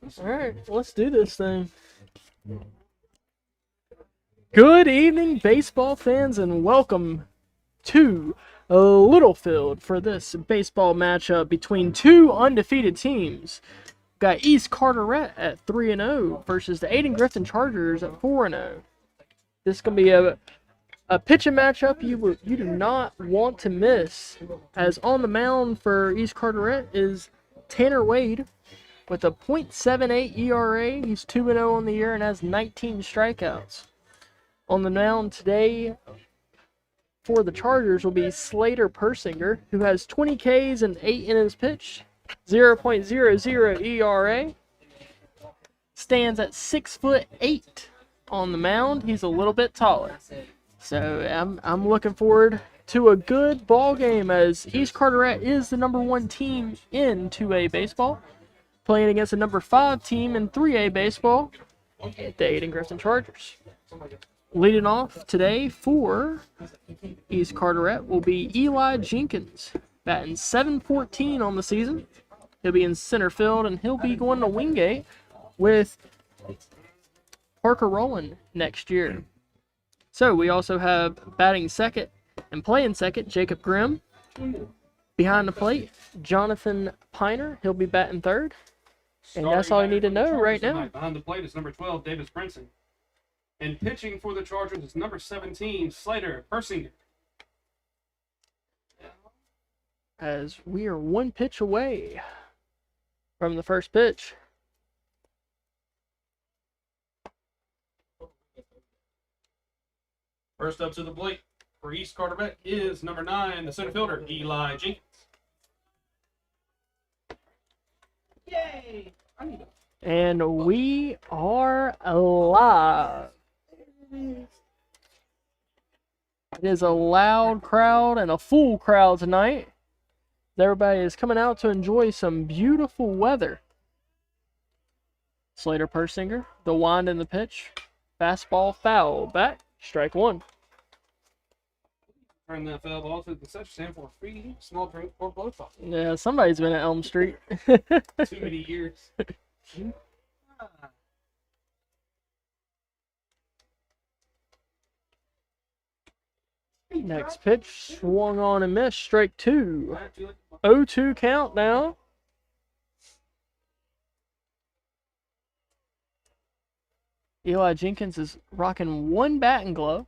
All right, let's do this thing. Good evening, baseball fans, and welcome to Littlefield for this baseball matchup between two undefeated teams. Got East Carteret at 3-0 versus the Ayden-Grifton Chargers at 4-0. This is going to be a pitching matchup you do not want to miss, as on the mound for East Carteret is Tanner Wade with a .78 ERA. He's 2-0 on the year and has 19 strikeouts. On the mound today for the Chargers will be Slater Persinger, who has 20 Ks and 8 innings pitched, 0.00 ERA. Stands at 6'8" on the mound. He's a little bit taller. So I'm looking forward to a good ball game, as East Carteret is the #1 team in 2A baseball, playing against the #5 team in 3A baseball, the Ayden-Grifton Chargers. Leading off today for East Carteret will be Eli Jenkins, batting .714 on the season. He'll be in center field, and he'll be going to Wingate with Parker Rowland next year. So we also have batting second and playing second, Jacob Grimm. Behind the plate, Jonathan Piner. He'll be batting third. And that's all you need to know right now. Behind the plate is number 12, Davis Brinson. And pitching for the Chargers is number 17, Slater Persinger. As we are one pitch away from the first pitch. First up to the plate for East Carteret is number 9, the center fielder, Eli Jenkins. Yay! And we are live. It is a loud crowd and a full crowd tonight. Everybody is coming out to enjoy some beautiful weather. Slater Persinger, the wind in the pitch. Fastball foul. Back. Strike one. Turn that foul ball to the catcher, stand for a free small drink or blow pop. Yeah, somebody's been at Elm Street. Too many years. Next pitch, swung on and missed. Strike two. 0-2 count now. Eli Jenkins is rocking one batting glove.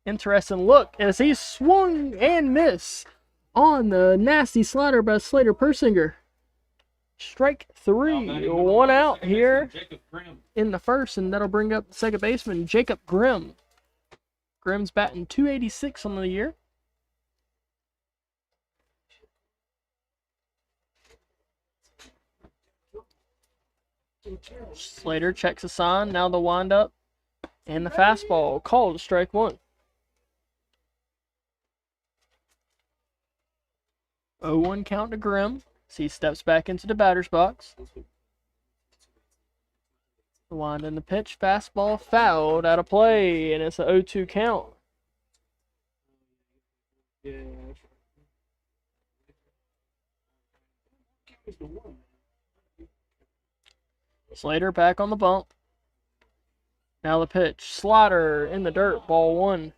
Interesting look as he swung and missed on the nasty slider by Slater Persinger. Strike three. One out here in the first, and that'll bring up second baseman Jacob Grimm. Grimm's batting .286 on the year. Slater checks a sign. Now the windup and the fastball called strike one. 0-1 count to Grimm as he steps back into the batter's box. The wind in the pitch, fastball fouled out of play, and it's a 0-2 count. Slater back on the bump. Now the pitch, slider in the dirt, ball one.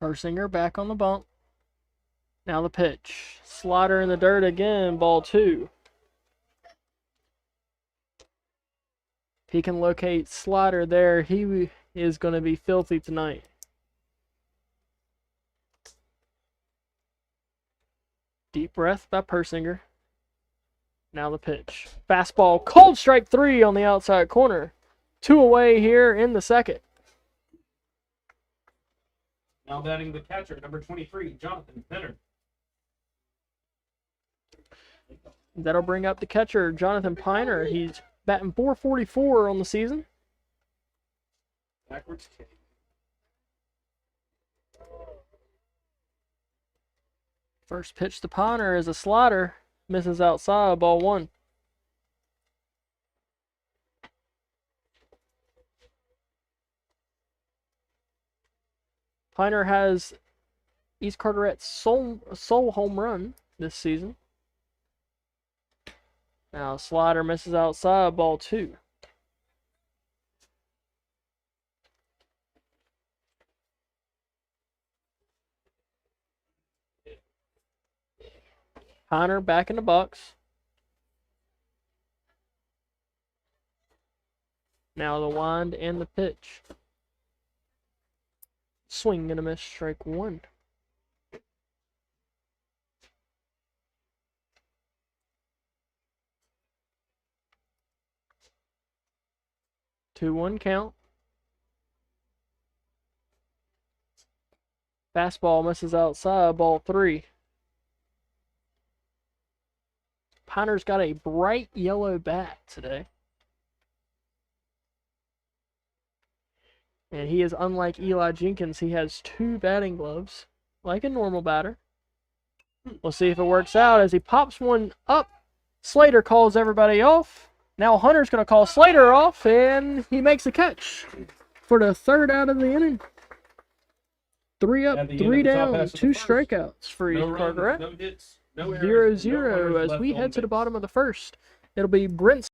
Persinger back on the bump. Now the pitch. Slider in the dirt again, ball two. If he can locate slider there, he is going to be filthy tonight. Deep breath by Persinger. Now the pitch. Fastball, called strike three on the outside corner. 2 away here in the second. Now batting the catcher, number 23, Jonathan Penner. That'll bring up the catcher, Jonathan Piner. He's batting .444 on the season. Backwards kick. First pitch to Piner is a slider. Misses outside, ball one. Piner has East Carteret's sole home run this season. Now slider misses outside, ball 2. Piner back in the box. Now the wind and the pitch. Swing and a miss, strike 1. Two one count. Fastball misses outside, ball 3. Piner's got a bright yellow bat today. And he is unlike Eli Jenkins. He has 2 batting gloves, like a normal batter. We'll see if it works out as he pops one up. Slater calls everybody off. Now Hunter's going to call Slater off, and he makes a catch for the 3rd out of the inning. 3 up, 3 down, 2 strikeouts for East Carteret. No hits, no errors, 0-0 as we head to the bottom of the 1st. It'll be Brent.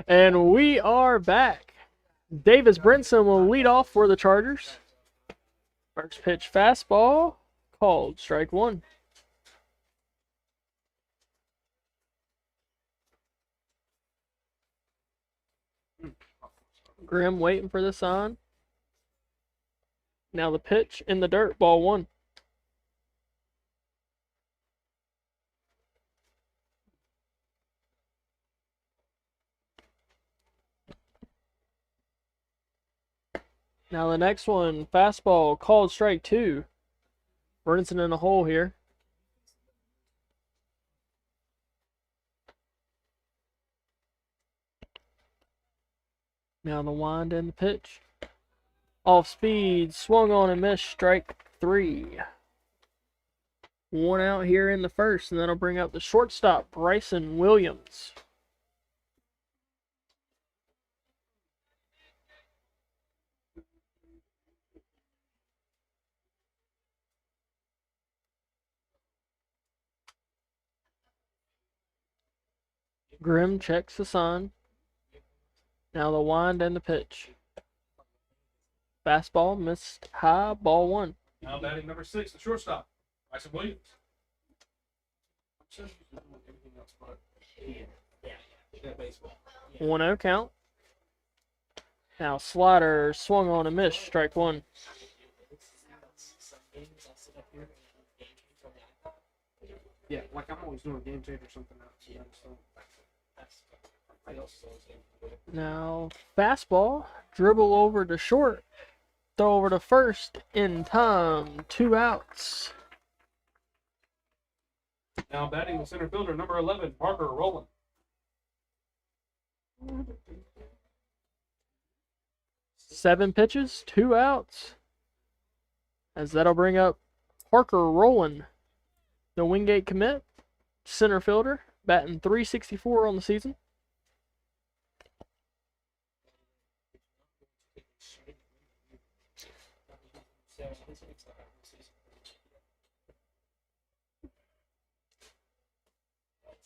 And we are back. Davis Brinson will lead off for the Chargers. First pitch fastball, called strike 1. Grimm waiting for the sign. Now the pitch in the dirt, ball 1. Now the next one, fastball, called strike 2. Brinson in the hole here. Now the wind and the pitch. Off speed, swung on and missed, strike 3. 1 out here in the first, and that'll bring up the shortstop, Bryson Williams. Grimm checks the sign. Now the wind and the pitch. Fastball missed high, ball 1. Now batting number 6, the shortstop, Bryson Williams. 1-0 count. Now slider swung on and missed, strike 1. Yeah, like I'm always doing a game change or something else. Now fastball, dribble over to short, throw over to first in time, 2 outs. Now batting the center fielder, number 11, Parker Rowland. Seven pitches, 2 outs. As that'll bring up Parker Rowland, the Wingate commit, center fielder, batting .364 on the season.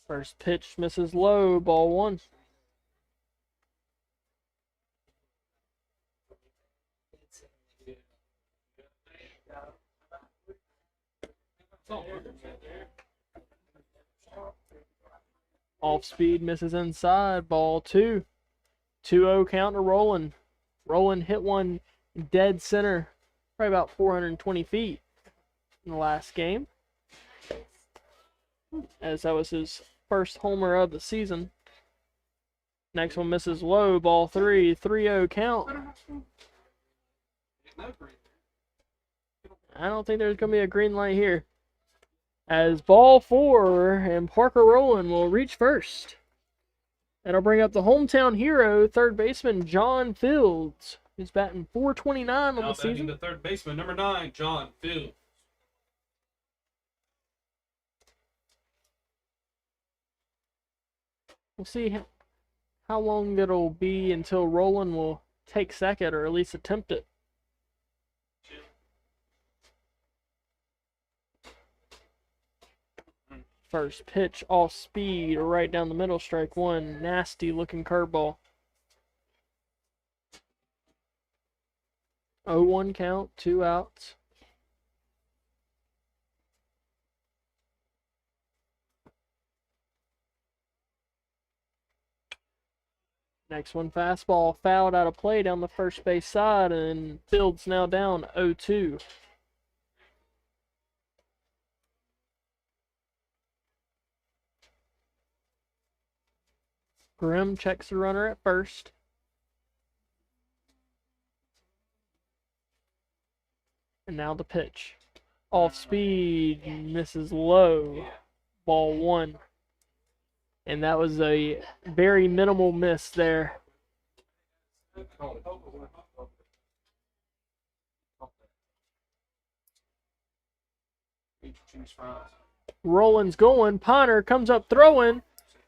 First pitch misses low, ball 1. Off speed misses inside, ball 2. 2-0 count to Rowland. Rowland hit one dead center, probably about 420 feet in the last game, as that was his first homer of the season. Next one misses low, ball 3. 3-0 count. I don't think there's going to be a green light here, as ball 4 and Parker Rowland will reach first. That'll bring up the hometown hero, third baseman John Fields, who's batting .429 on the season. Now batting the third baseman, number 9, John Fields. We'll see how long it'll be until Rowland will take second, or at least attempt it. First pitch off speed, right down the middle, strike 1. Nasty looking curveball. 0-1 count, 2 outs. Next one, fastball fouled out of play down the first base side, and Fields now down 0-2. Grimm checks the runner at first. And now the pitch. Off speed, misses low. Ball 1. And that was a very minimal miss there. Rowland's going. Piner comes up throwing.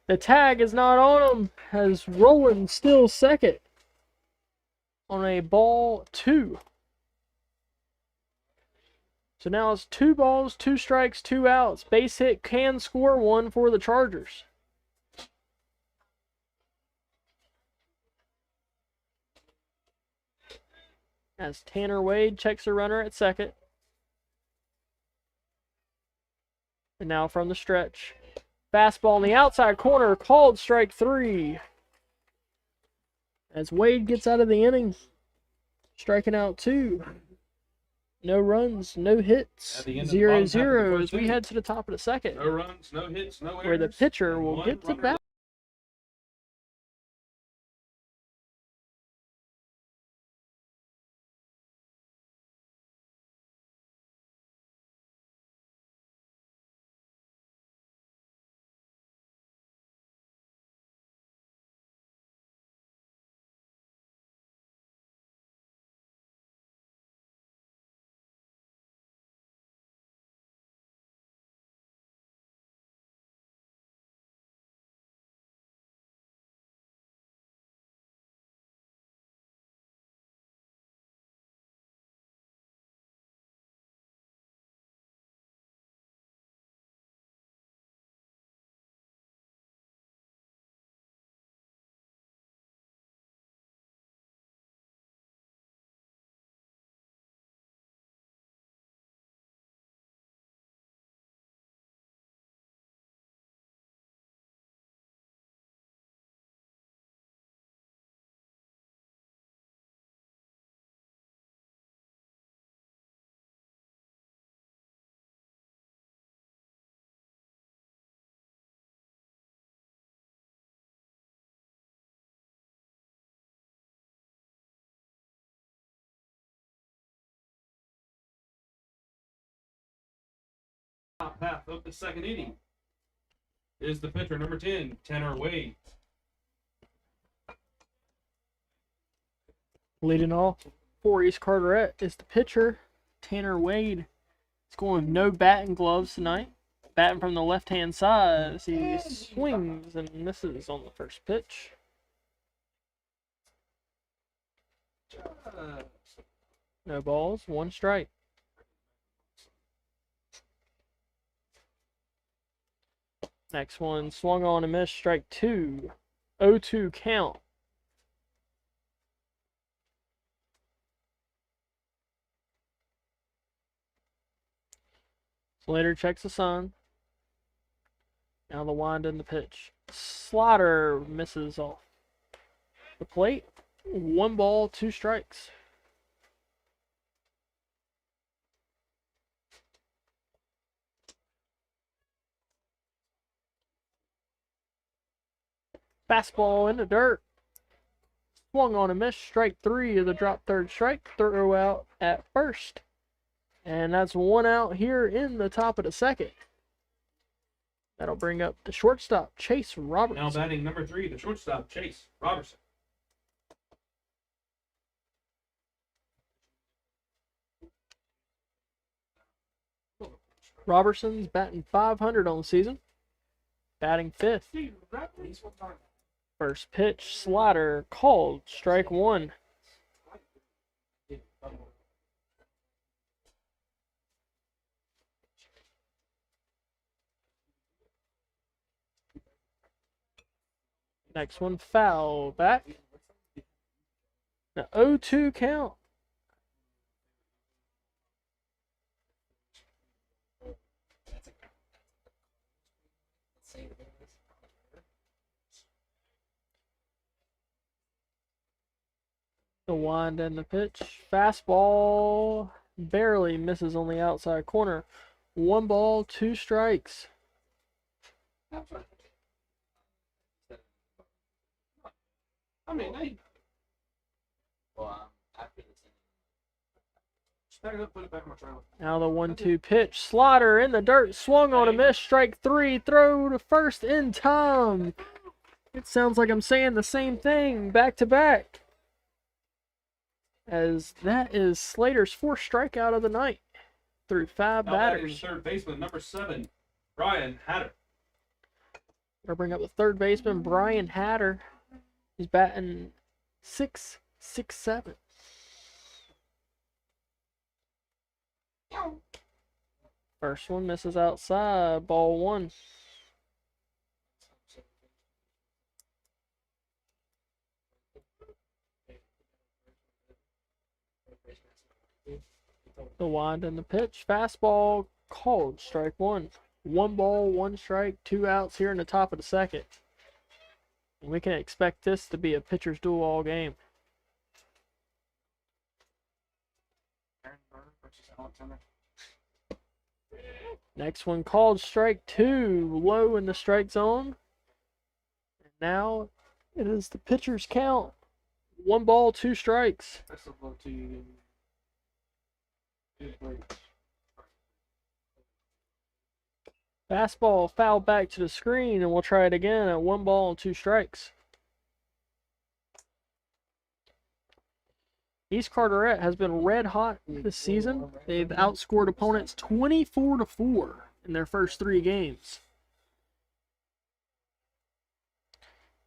The tag is not on him, as Rowland still second on a ball 2. So now it's 2 balls, 2 strikes, 2 outs. Base hit can score 1 for the Chargers. As Tanner Wade checks the runner at second. And now from the stretch. Fastball in the outside corner, called strike 3. As Wade gets out of the inning, striking out 2. No runs, no hits, 0-0 as we head to the top of the second. No runs, no hits, no errors. Where the pitcher will get to bat. half of the second inning is the pitcher, number 10, Tanner Wade. Leading off for East Carteret is the pitcher, Tanner Wade. He's going with no batting gloves tonight. Batting from the left-hand side as he swings and misses on the first pitch. No balls, 1 strike. Next one, swung on and missed, strike 2. 0-2 count. Slater checks the sun. Now the wind and the pitch. Slider misses off the plate. 1 ball, 2 strikes. Fastball in the dirt. Swung on a miss. Strike 3 of the drop third strike. Throw out at first. And that's 1 out here in the top of the second. That'll bring up the shortstop, Chase Robertson. Now batting number 3, the shortstop, Chase Robertson. Robertson's batting .500 on the season. Batting 5th. First pitch, slider, called, strike 1. Next one, foul back. Now 0-2 count. The wind and the pitch. Fastball barely misses on the outside corner. 1 ball, 2 strikes. I mean, hey. Put it back in my trailer. Now the 1-2 pitch. Slider in the dirt. Swung on a miss. Strike 3. Throw to first in time. It sounds like I'm saying the same thing back to back. As that is Slater's 4th strikeout of the night through 5 batters. Third baseman, number 7, Brian Hatter. I'll bring up the third baseman, Brian Hatter. He's batting 6.67. First one misses outside, ball 1. The wind and the pitch. Fastball called, strike 1. 1 ball, 1 strike, 2 outs here in the top of the second. And we can expect this to be a pitcher's duel all game. Next one called, strike 2. Low in the strike zone. And now it is the pitcher's count. 1 ball, 2 strikes. Best of luck to you. Fastball fouled back to the screen, and we'll try it again at 1 ball and 2 strikes. East Carteret has been red hot this season. They've outscored opponents 24-4 in their first 3 games.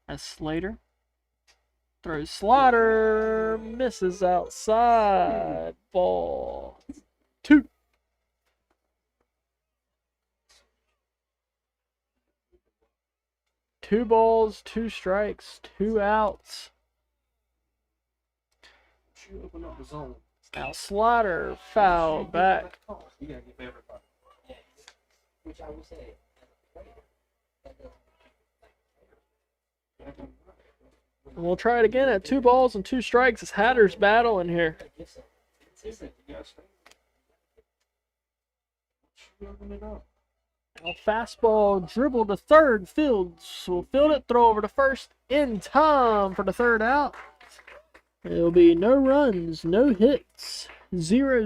As Slater throws slider, misses outside, ball 2. Two balls, 2 strikes, 2 outs. Now slider, foul back. And we'll try it again at 2 balls and 2 strikes. It's Hatter's battle in here. Now fastball dribble to third. Fields will field it, throw over to first in time for the 3rd out. There'll be no runs, no hits, 0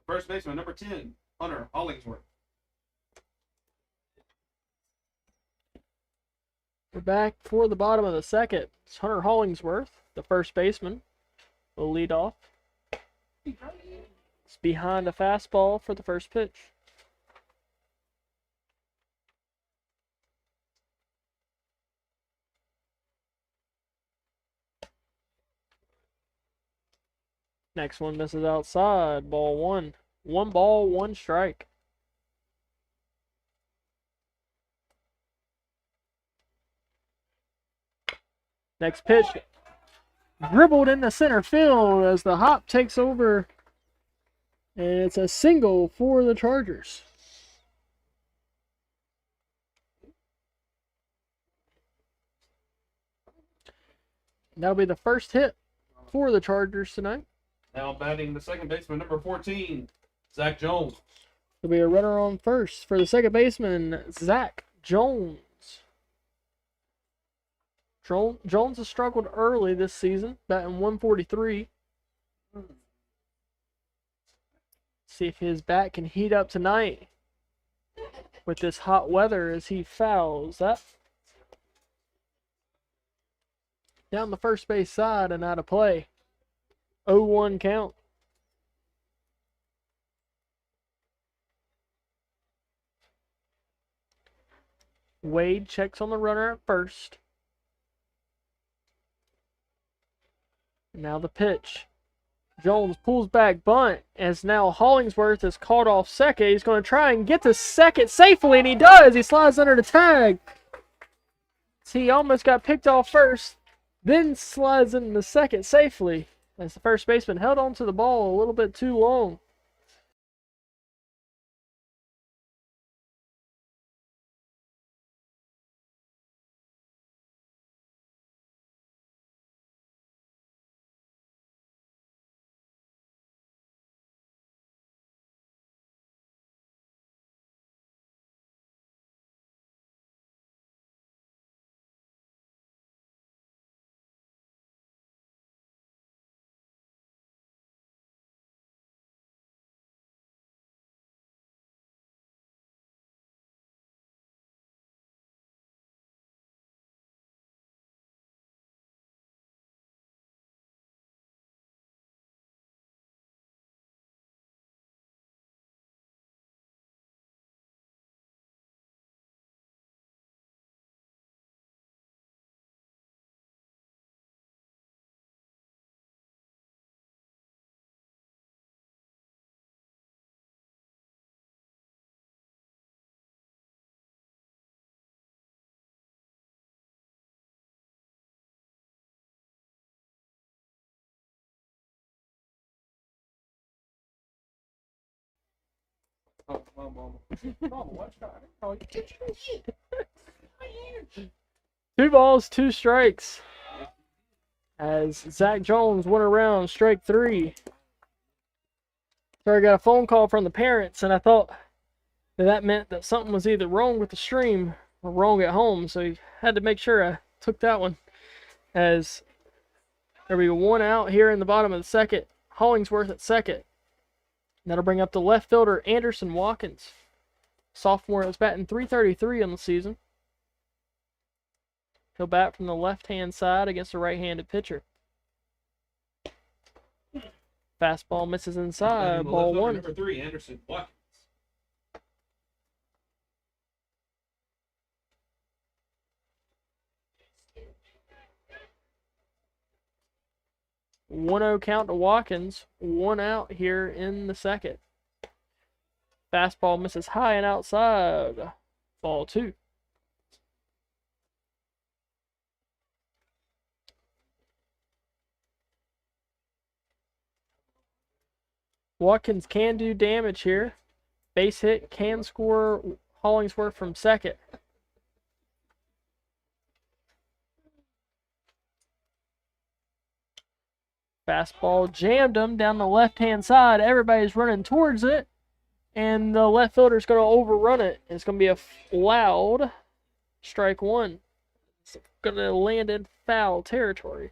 First baseman, number 10, Hunter Hollingsworth. We're back for the bottom of the second. It's Hunter Hollingsworth, the first baseman, will lead off. It's behind a fastball for the first pitch. Next one misses outside. Ball one. 1 ball, 1 strike. Next pitch. Dribbled into center field as the hop takes over. And it's a single for the Chargers. That'll be the first hit for the Chargers tonight. Now batting the second baseman, number 14, Zach Jones. There'll be a runner on first for the second baseman, Zach Jones. Jones has struggled early this season, batting 143. See if his bat can heat up tonight with this hot weather as he fouls that. Down the first base side and out of play. 0-1 count. Wade checks on the runner at first. Now the pitch. Jones pulls back bunt as now Hollingsworth is caught off second. He's going to try and get to second safely, and he does. He slides under the tag. He almost got picked off first, then slides into second safely as the first baseman held on to the ball a little bit too long. Oh, Mama. Mama, what's that? Oh, you 2 balls, 2 strikes. As Zach Jones went around strike 3. So I got a phone call from the parents, and I thought that meant that something was either wrong with the stream or wrong at home. So I had to make sure I took that one. As there'll be 1 out here in the bottom of the second. Hollingsworth at second. That'll bring up the left fielder, Anderson Watkins. Sophomore that's batting .333 on the season. He'll bat from the left-hand side against a right-handed pitcher. Fastball misses inside, ball 1. Number 3, Anderson Watkins. One-0 count to Watkins. 1 out here in the second. Fastball misses high and outside. Ball 2. Watkins can do damage here. Base hit can score Hollingsworth from second. Fastball jammed him down the left-hand side. Everybody's running towards it. And the left fielder's going to overrun it. It's going to be a loud strike 1. It's going to land in foul territory.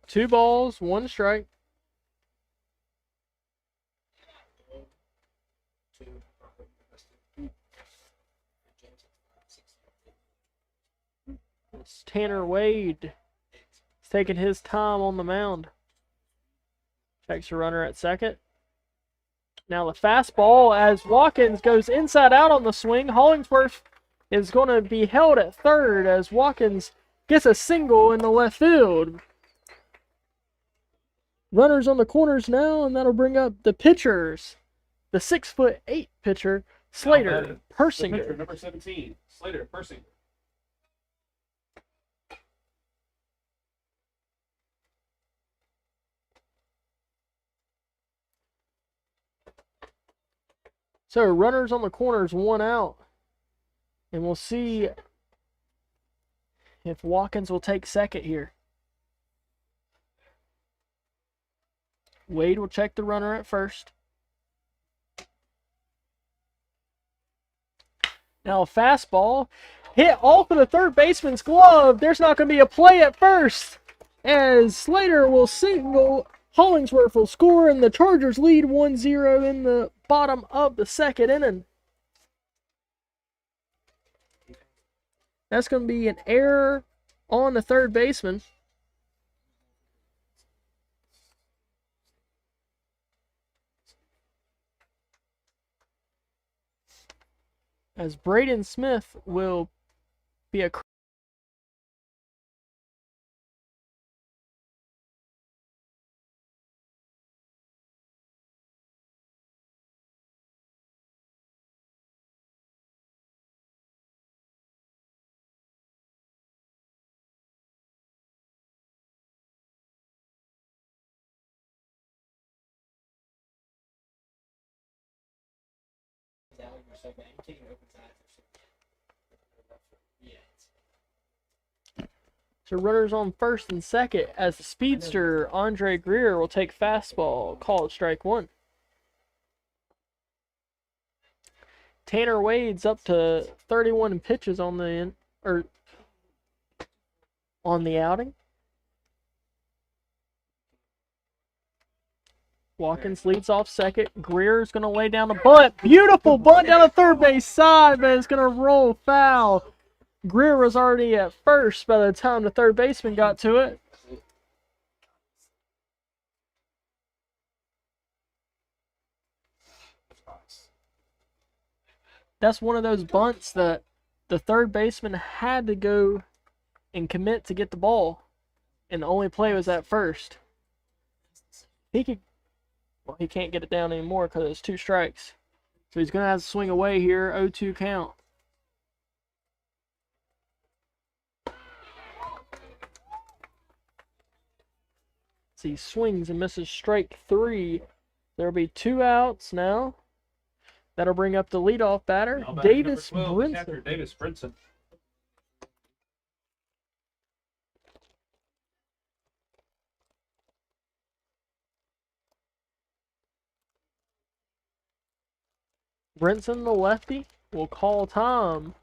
2 balls, 1 strike. It's Tanner Wade. He's taking his time on the mound. Checks a runner at second. Now the fastball as Watkins goes inside out on the swing. Hollingsworth is going to be held at third as Watkins gets a single in the left field. Runners on the corners now, and that'll bring up the pitchers. The 6'8" pitcher, Slater Persinger. Pitcher, number 17, Slater Persinger. So runners on the corners, 1 out. And we'll see if Watkins will take second here. Wade will check the runner at first. Now a fastball hit off of the third baseman's glove. There's not going to be a play at first as Slater will single. Hollingsworth will score, and the Chargers lead 1-0 in the bottom of the second inning. That's going to be an error on the third baseman. As Braden Smith will be a So runners on first and second as the speedster Andre Greer will take fastball, call it strike 1. Tanner Wade's up to 31 pitches on the outing. Watkins leads off second. Greer's going to lay down the bunt. Beautiful bunt down the third base side, but it's going to roll foul. Greer was already at first by the time the third baseman got to it. That's one of those bunts that the third baseman had to go and commit to get the ball, and the only play was at first. He can't get it down anymore because it's 2 strikes. So he's going to have to swing away here, 0-2 count. So he swings and misses strike 3. There'll be 2 outs now. That'll bring up the leadoff batter, Davis Brinson. Davis Brinson. Brinson, the lefty, will call time.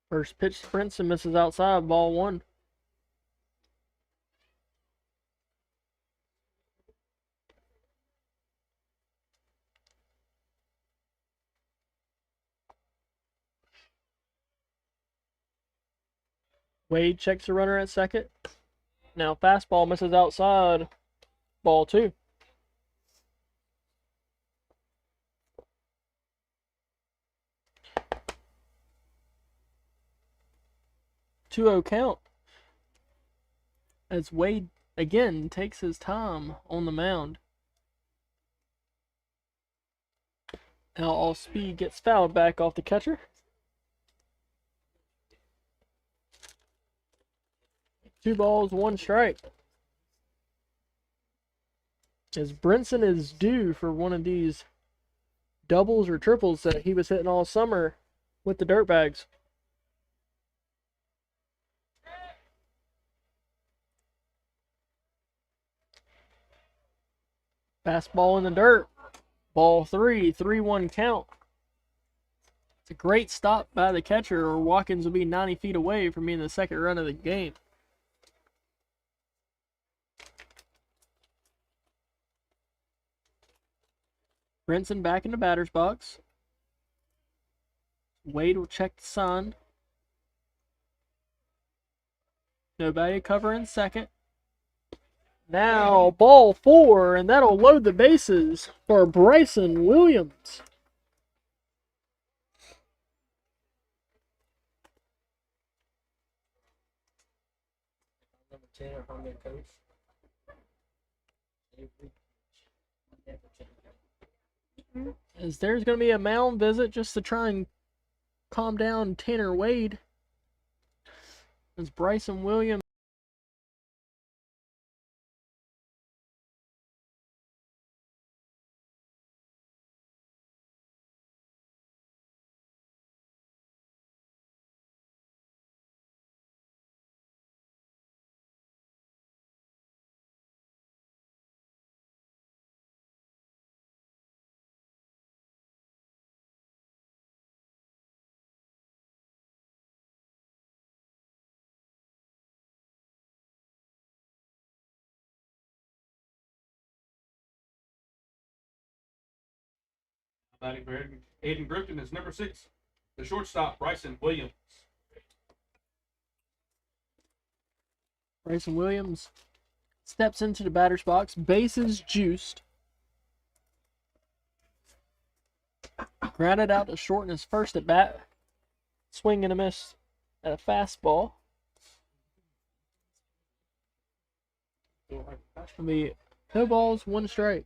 First pitch, Brinson misses outside, ball 1. Wade checks the runner at second. Now fastball misses outside, ball 2. 2-0 count as Wade again takes his time on the mound. Now all speed gets fouled back off the catcher. Two balls, 1 strike. As Brinson is due for one of these doubles or triples that he was hitting all summer with the Dirtbags. Fastball in the dirt. Ball 3, 3-1 count. It's a great stop by the catcher, or Watkins will be 90 feet away from being the second run of the game. Brinson back in the batter's box. Wade will check the sign. Nobody covering second. Now ball 4, and that'll load the bases for Bryson Williams. As there's going to be a mound visit just to try and calm down Tanner Wade. As Bryson Williams Batting for Ayden-Grifton is number 6, the shortstop, Bryson Williams. Bryson Williams steps into the batter's box, bases juiced. Grounded out to short in his first at bat. Swing and a miss at a fastball. That's going to be no balls, 1 strike.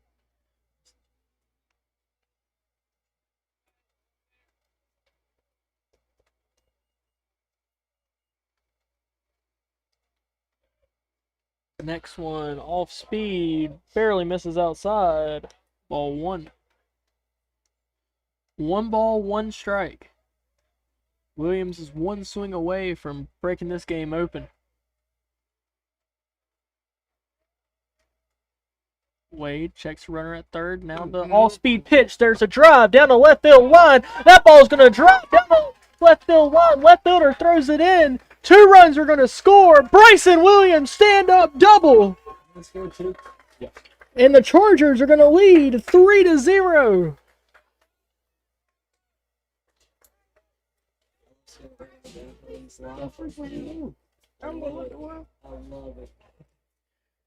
Next one, off speed, barely misses outside. Ball 1. 1 ball, 1 strike. Williams is 1 swing away from breaking this game open. Wade checks the runner at third. Now the all-speed pitch. There's a drive down the left field line. That ball's going to drop down the left field line. Left fielder throws it in. 2 runs are going to score. Bryson Williams stand-up double. Let's go to. Yeah. And the Chargers are going to lead 3-0.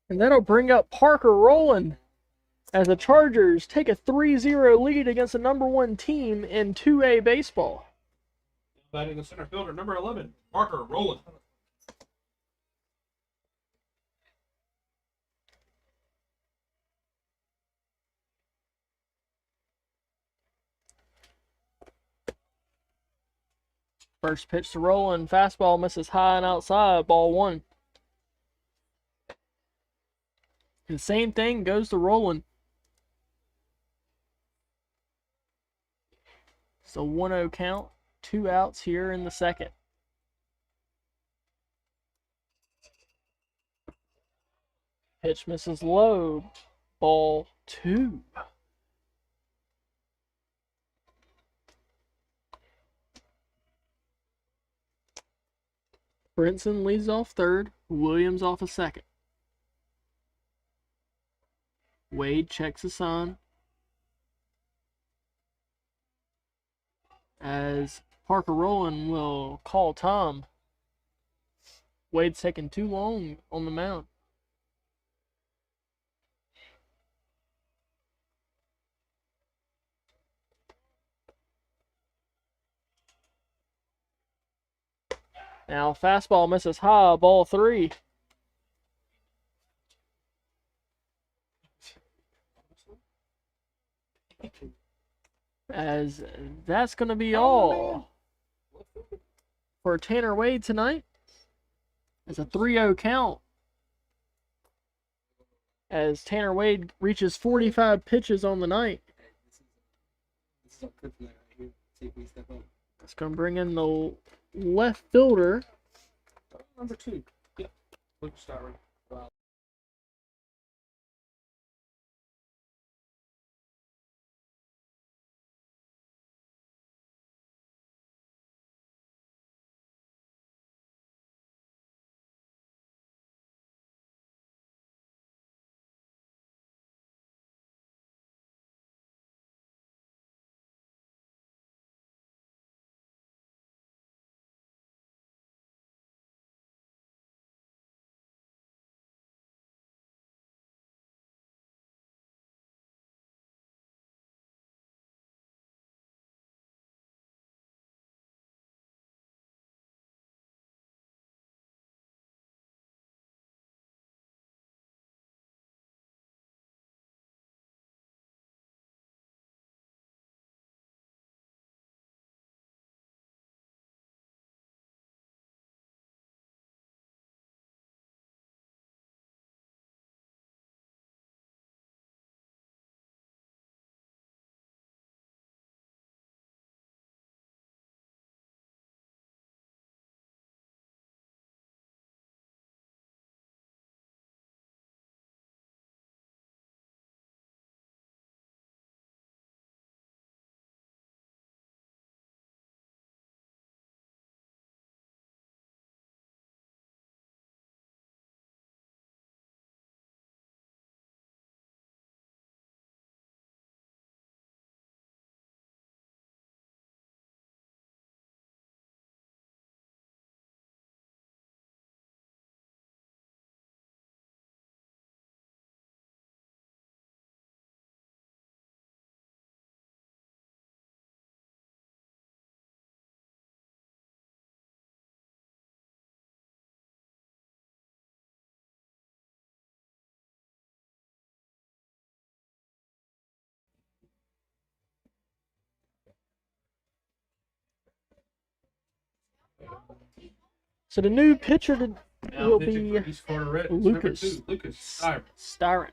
And that'll bring up Parker Rowland as the Chargers take a 3-0 lead against the number 1 team in 2A baseball. Batting the center fielder, number 11, Parker Rowland. First pitch to Rowland, fastball misses high and outside, ball 1. The same thing goes to Rowland. It's a 1-0 count, 2 outs here in the second. Pitch misses low, ball 2. Brinson leads off third, Williams off a second. Wade checks the sign as Parker Rowland will call Tom. Wade's taking too long on the mound. Now fastball misses high, ball 3. As that's going to be all for Tanner Wade tonight. It's a 3-0 count as Tanner Wade reaches 45 pitches on the night. It's going to bring in the left fielder. Number 2. Yep. Luke Starry. So the new pitcher Now will pitching be for East Carteret, Lucas. number 2, Lucas Styron. Styron.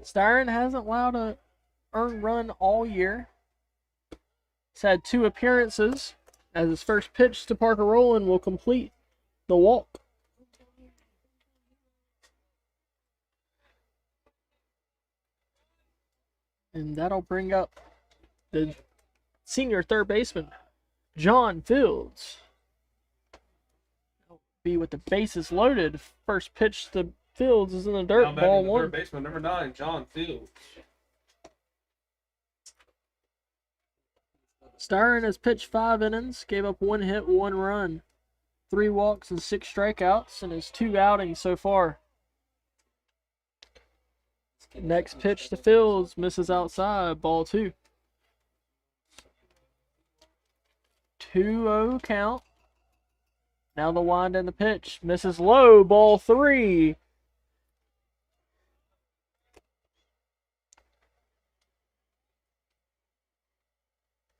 Styron hasn't allowed a earned run all year. He's had 2 appearances, as his first pitch to Parker Rowland will complete the walk. And that'll bring up the senior third baseman, John Fields. He'll be with the bases loaded. First pitch to Fields is in the dirt, Now ball batting the 1. third baseman, number 9, John Fields. Styron has pitched 5 innings, gave up 1 hit, 1 run, 3 walks, and 6 strikeouts in his 2 outings so far. Next pitch to Fields, misses outside, ball 2. 2-0 count. Now the wind and the pitch, misses low, ball 3.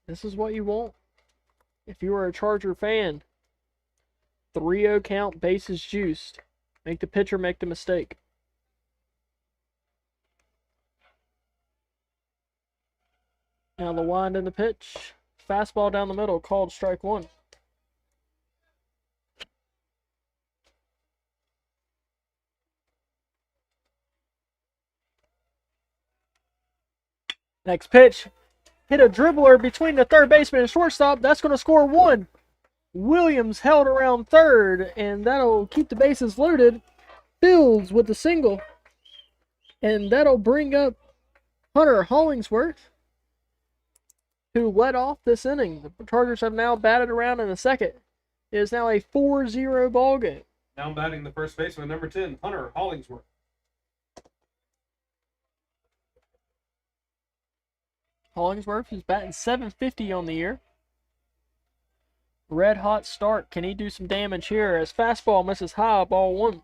This is what you want if you are a Charger fan. 3-0 count, bases juiced. Make the pitcher make the mistake. Now the wind and the pitch. Fastball down the middle, called strike 1. Next pitch. Hit a dribbler between the third baseman and shortstop. That's going to score 1. Williams held around third, and that'll keep the bases loaded. Fields with the single. And that'll bring up Hunter Hollingsworth, who led off this inning. The Chargers have now batted around in the second. It is now a 4-0 ball game. Now batting the first baseman, number 10, Hunter Hollingsworth. Hollingsworth is batting .750 on the year. Red hot start. Can he do some damage here as fastball misses high, ball 1.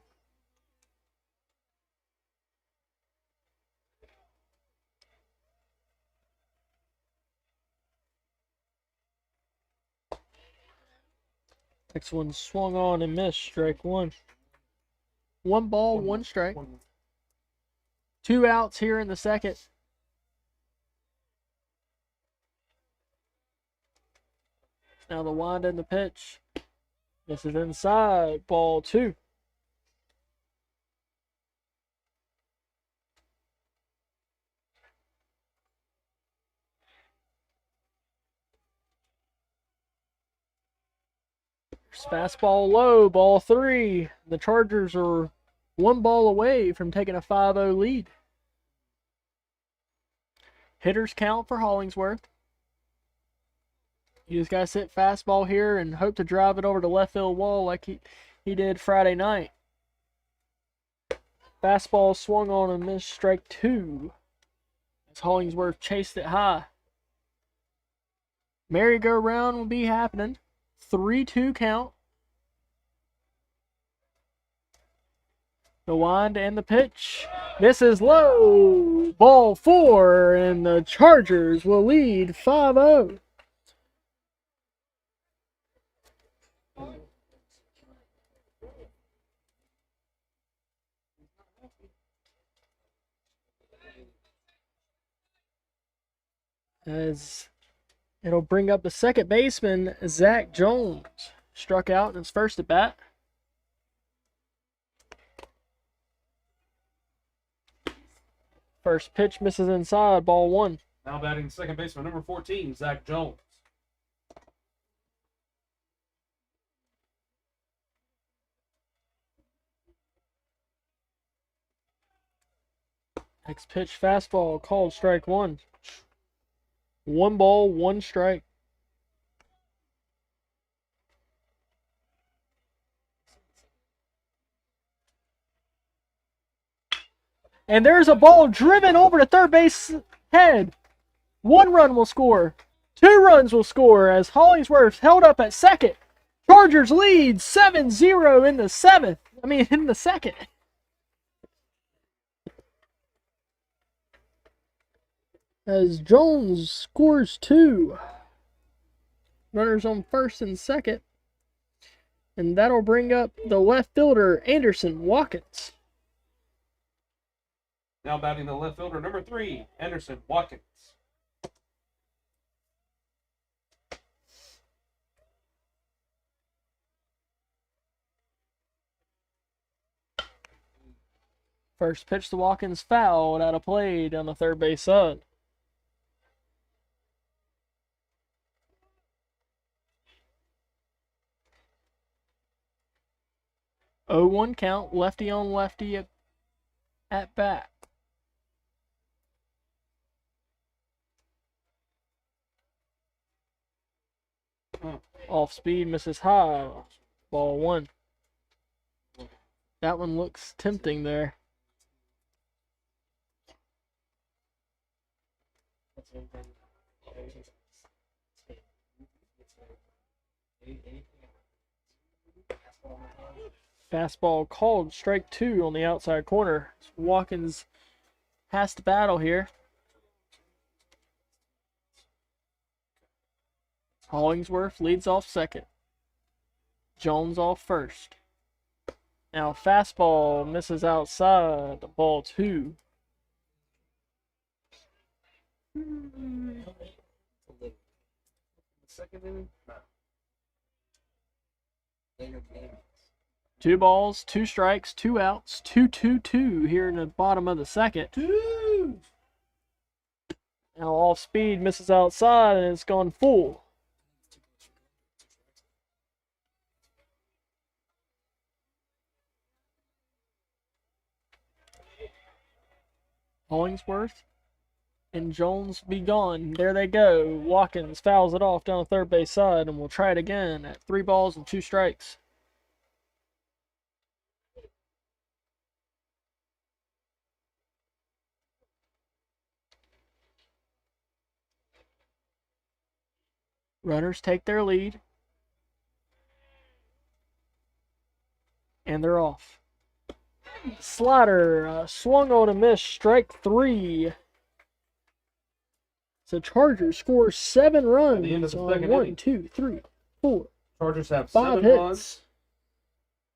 Next one swung on and missed, strike 1. 1 ball, 1 strike. 2 outs here in the second. Now the wind and the pitch. This is inside, ball 2. Fastball low, ball 3. The Chargers are 1 ball away from taking a 5-0 lead. Hitters count for Hollingsworth. You just got to sit fastball here and hope to drive it over the left field wall like he did Friday night. Fastball swung on and missed, strike 2. As Hollingsworth chased it high. Merry-go-round will be happening. 3-2 count. The wind and the pitch. This is low. Ball 4, and the Chargers will lead 5-0. As it'll bring up the second baseman, Zach Jones. Struck out in his first at bat. First pitch misses inside, ball 1. Now batting second baseman, number 14, Zach Jones. Next pitch, fastball, called strike 1. 1 ball, 1 strike. And there's a ball driven over the third base head. 1 run will score. 2 runs will score as Hollingsworth held up at second. Chargers lead 7-0 in the second. as Jones scores 2. Runners on first and second. And that'll bring up the left fielder, Anderson Watkins. Now batting the left fielder, number 3, Anderson Watkins. First pitch to Watkins, fouled out of play down the third base side. 0-1 count, lefty on lefty at bat. Off speed, misses high. Ball 1. That one looks tempting there. Fastball called, strike 2 on the outside corner. Watkins has to battle here. Hollingsworth leads off second. Jones off first. Now fastball misses outside, ball 2. Two balls, 2 strikes, 2 outs, 2-2-2 here in the bottom of the second. Now off speed, misses outside, and it's gone full. Hollingsworth and Jones be gone. There they go. Watkins fouls it off down the third base side, and we'll try it again at 3 balls and 2 strikes. Runners take their lead. And they're off. Slider swung on a miss, strike 3. So Chargers score 7 runs the end of the on second 1, inning. 2, 3, 4. Chargers have 5 7 runs, hits.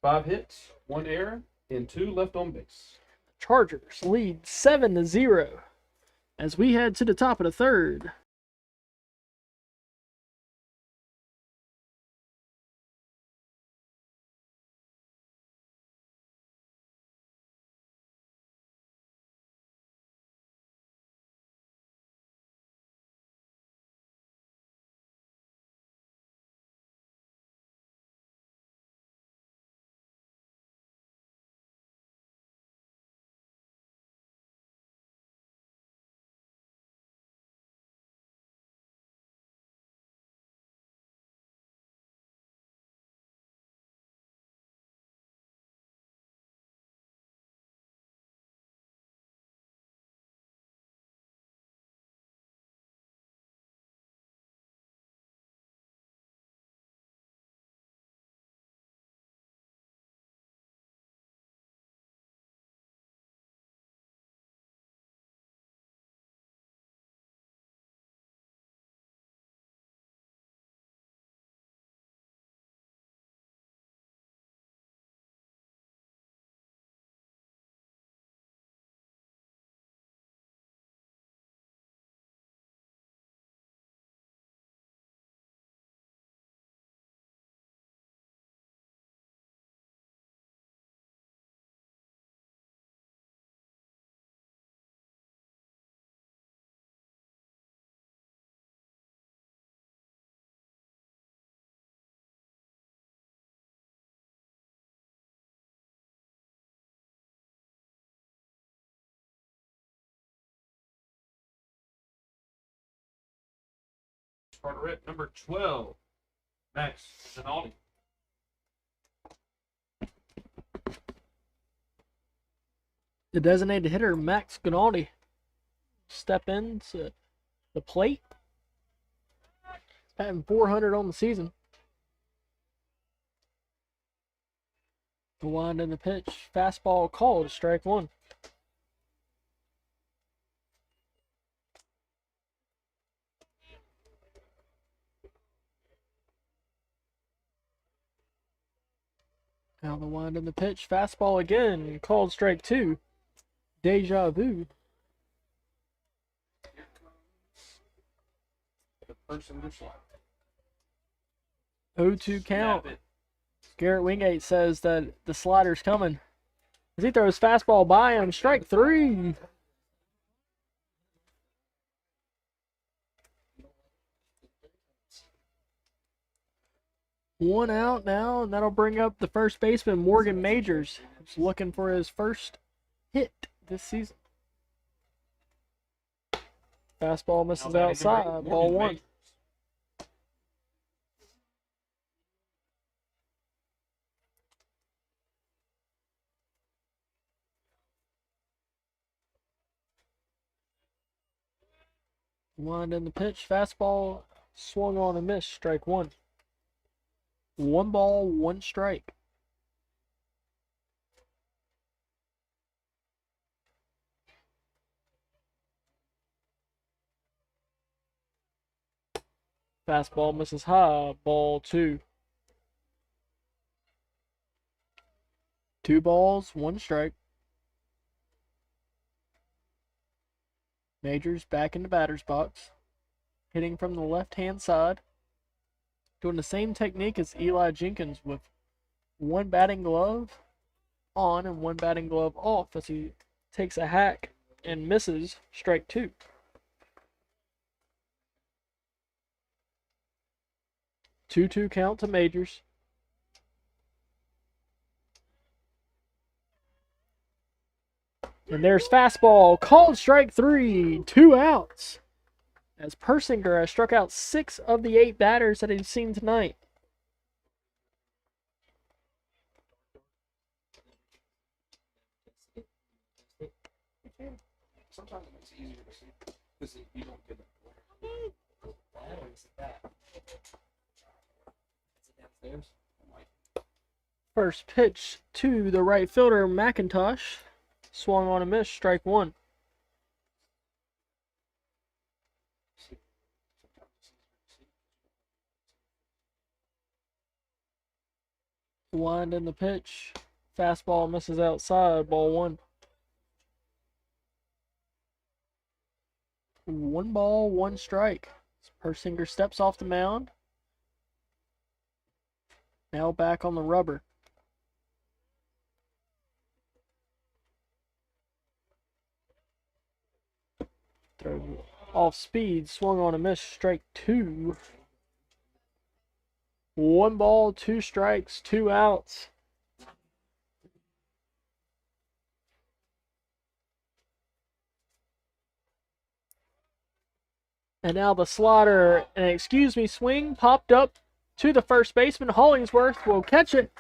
5 hits, 1 error, and 2 left on base. Chargers lead 7-0 as we head to the top of the third. Carteret, number 12, Max Rinaldi. The designated hitter, Max Rinaldi, step into the plate. Batting .400 on the season. The wind in the pitch. Fastball called, strike 1. Now the wind in the pitch. Fastball again. Called strike 2. Deja vu. The Persinger slider. 0-2 count. Snap it. Garrett Wingate says that the slider's coming. As he throws fastball by him. Strike 3. One out now, and that'll bring up the first baseman, Morgan Majors. He's looking for his first hit this season. Fastball misses outside. Ball 1. Wind in the pitch. Fastball swung on and missed. Strike 1. 1 ball, 1 strike. Fastball misses high. Ball 2. 2 balls, 1 strike. Majors back in the batter's box. Hitting from the left-hand side. Doing the same technique as Eli Jenkins with 1 batting glove on and 1 batting glove off as he takes a hack and misses. Strike 2. Two count to Majors. And there's fastball. Called strike 3. 2 outs. As Persinger has struck out 6 of the 8 batters that he's seen tonight. Sometimes it makes it easier to see because you don't get that. First pitch to the right fielder, McIntosh. Swung on a miss, strike 1. Wind in the pitch. Fastball misses outside, ball 1. 1 ball, 1 strike. Persinger steps off the mound. Now back on the rubber. Throw off speed, swung on a miss, strike 2. 1 ball, 2 strikes, 2 outs. And now the slider, swing popped up to the first baseman. Hollingsworth will catch it.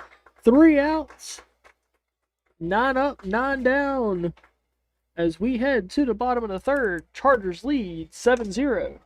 3 outs. 9 up, 9 down. As we head to the bottom of the 3rd, Chargers lead 7-0.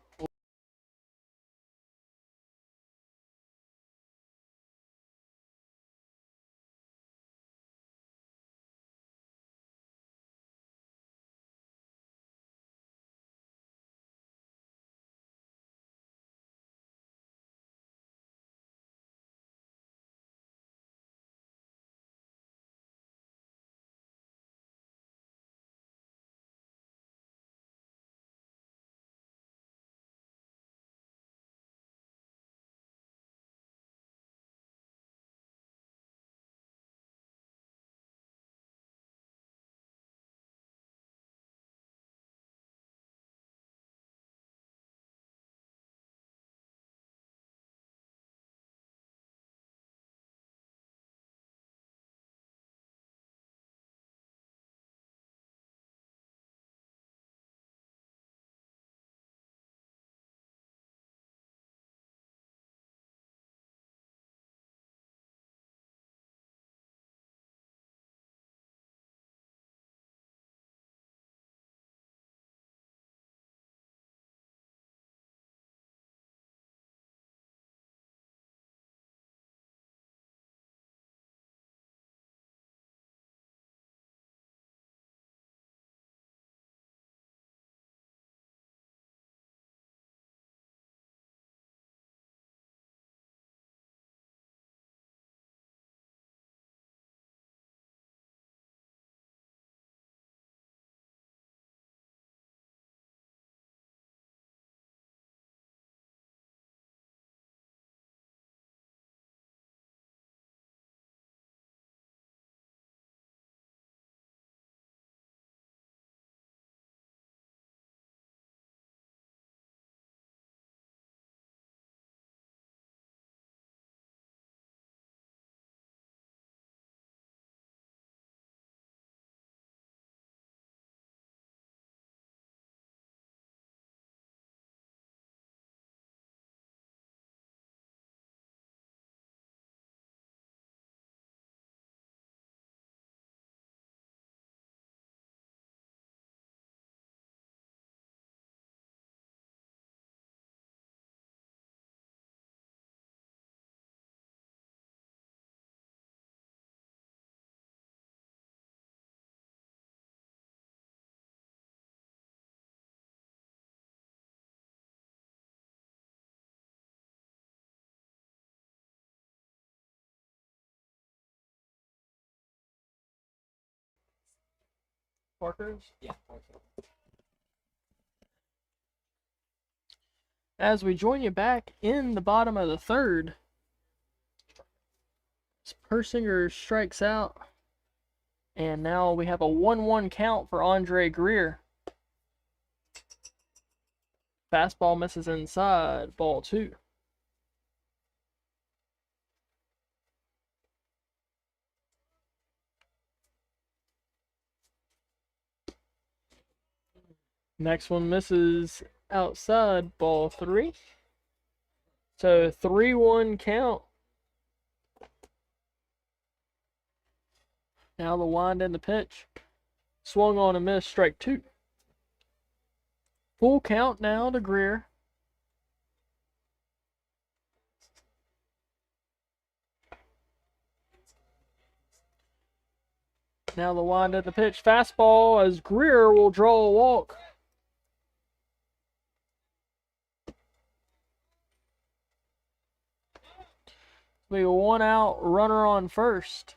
Parker's. Yeah. As we join you back in the bottom of the third, Persinger strikes out, and now we have a 1-1 count for Andre Greer. Fastball misses inside, ball 2. Next one misses outside, ball 3. So 3-1 count. Now the wind and the pitch. Swung on and missed, strike 2. Full count now to Greer. Now the wind and the pitch. Fastball as Greer will draw a walk. We have 1 out, runner on first.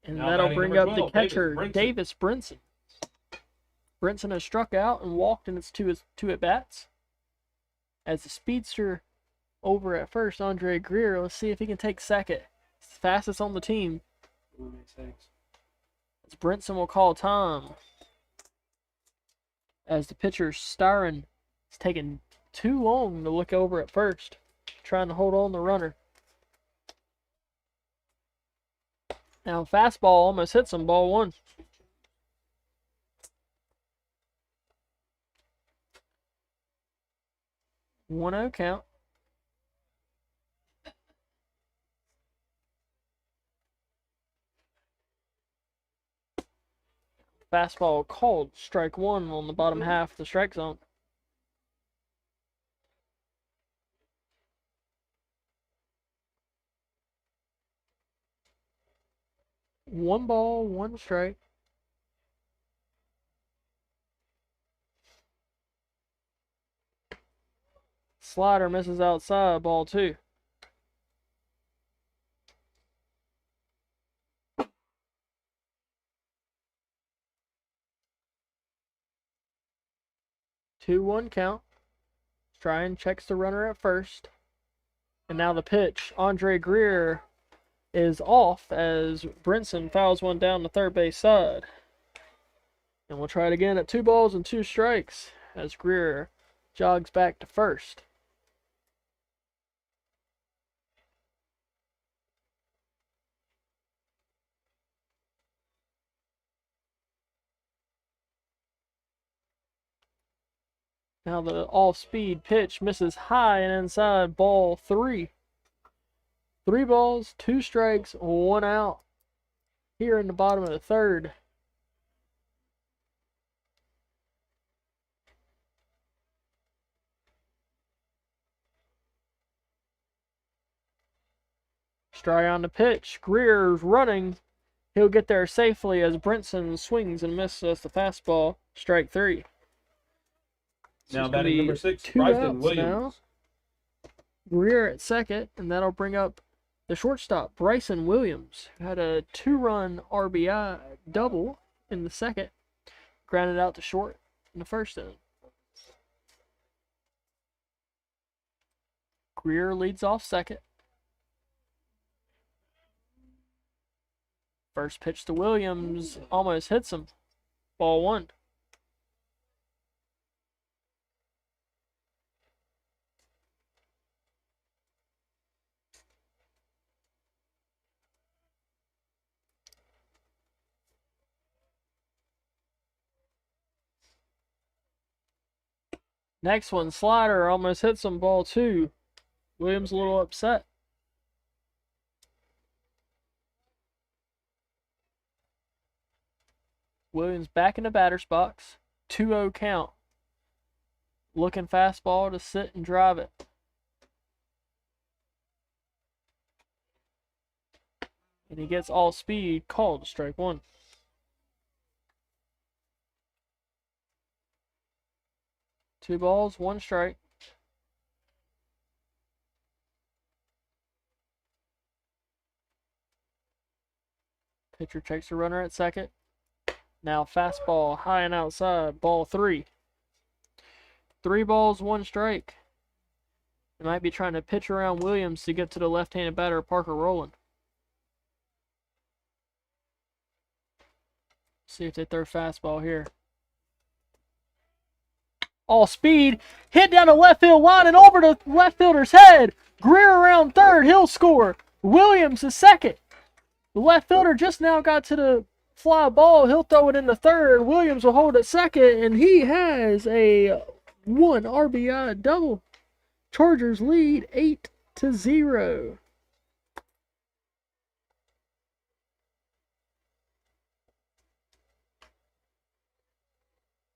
And Now that'll batting bring number up the 12, catcher, Davis Brinson. Brinson has struck out and walked in its two at-bats. As the speedster over at first, Andre Greer, let's see if he can take second. He's the fastest on the team. As Brinson will call time. As the pitcher, Styron, is taking too long to look over at first, trying to hold on the runner. Now fastball almost hits him, ball 1. One 0 count. Fastball called, strike 1 on the bottom half of the strike zone. One ball, 1 strike. Slider misses outside, ball 2. Two 1 count. Stryan checks the runner at first. And now the pitch. Andre Greer is off as Brinson fouls one down the third base side. And we'll try it again at 2 balls and 2 strikes as Greer jogs back to first. Now the off-speed pitch misses high and inside, ball 3. 3 balls, 2 strikes, 1 out here in the bottom of the third. Strike on the pitch. Greer's running. He'll get there safely as Brinson swings and misses the fastball. Strike 3. Now batting number 6, 2 Bryson outs Williams. now. Greer at second, and that'll bring up the shortstop, Bryson Williams, who had a 2-run RBI double in the second, grounded out to short in the first inning. Greer leads off second. First pitch to Williams almost hits him. Ball 1. Next one, slider, almost hits him, ball 2. Williams a little upset. Williams back in the batter's box. 2-0 count. Looking fastball to sit and drive it. And he gets all speed, called strike 1. Two balls, 1 strike. Pitcher checks the runner at second. Now fastball high and outside, ball 3. 3 balls, 1 strike. They might be trying to pitch around Williams to get to the left-handed batter, Parker Rowland. See if they throw fastball here. All speed, hit down the left field line and over the left fielder's head. Greer around third, he'll score. Williams is second. The left fielder just now got to the fly ball. He'll throw it into third. Williams will hold it second, and he has a 1 RBI double. Chargers lead 8-0.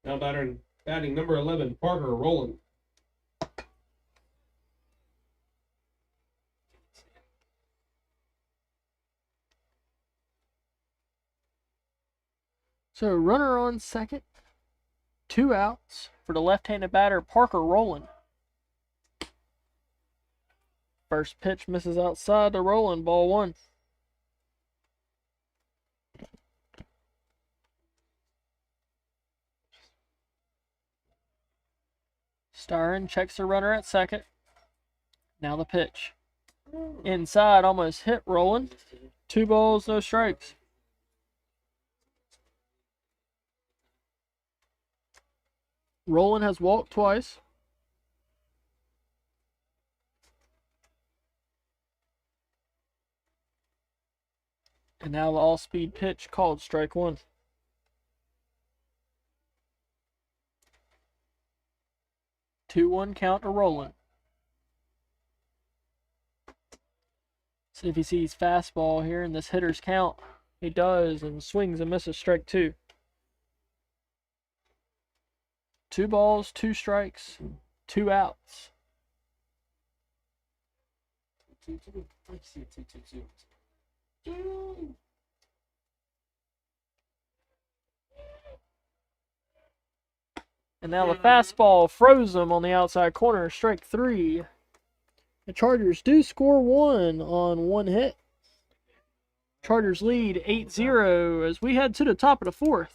Now batting number 11, Parker Rowland. So runner on second, 2 outs for the left-handed batter, Parker Rowland. First pitch misses outside to Rowland, ball 1. Starring checks the runner at second. Now the pitch. Inside, almost hit Rowland. 2 balls, no strikes. Rowland has walked twice. And now the all-speed pitch called strike 1. Two 2-1 count to Rowland. See if he sees fastball here in this hitter's count. He does, and swings and misses strike 2. 2 balls, 2 strikes, 2 outs. And now the fastball froze him on the outside corner, strike 3. The Chargers do score 1 on 1 hit. Chargers lead 8-0 as we head to the top of the 4th.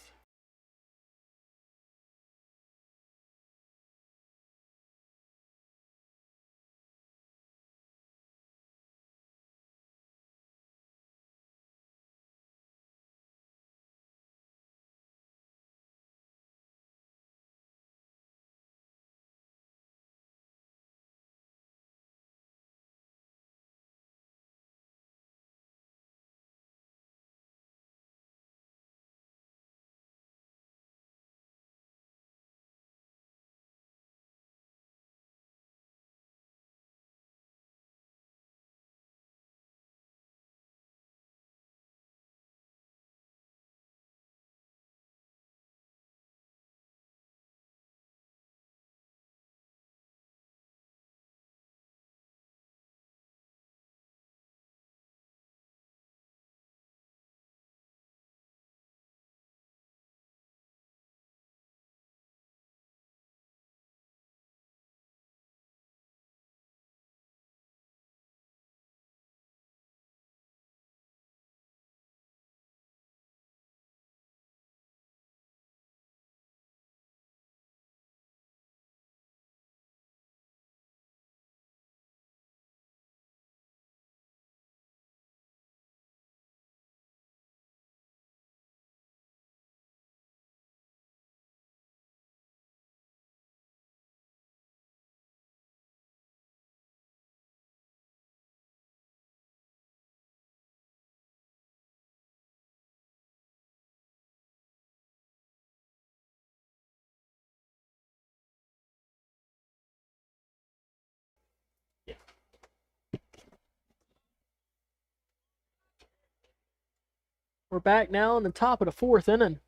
We're back now in the top of the 4th inning.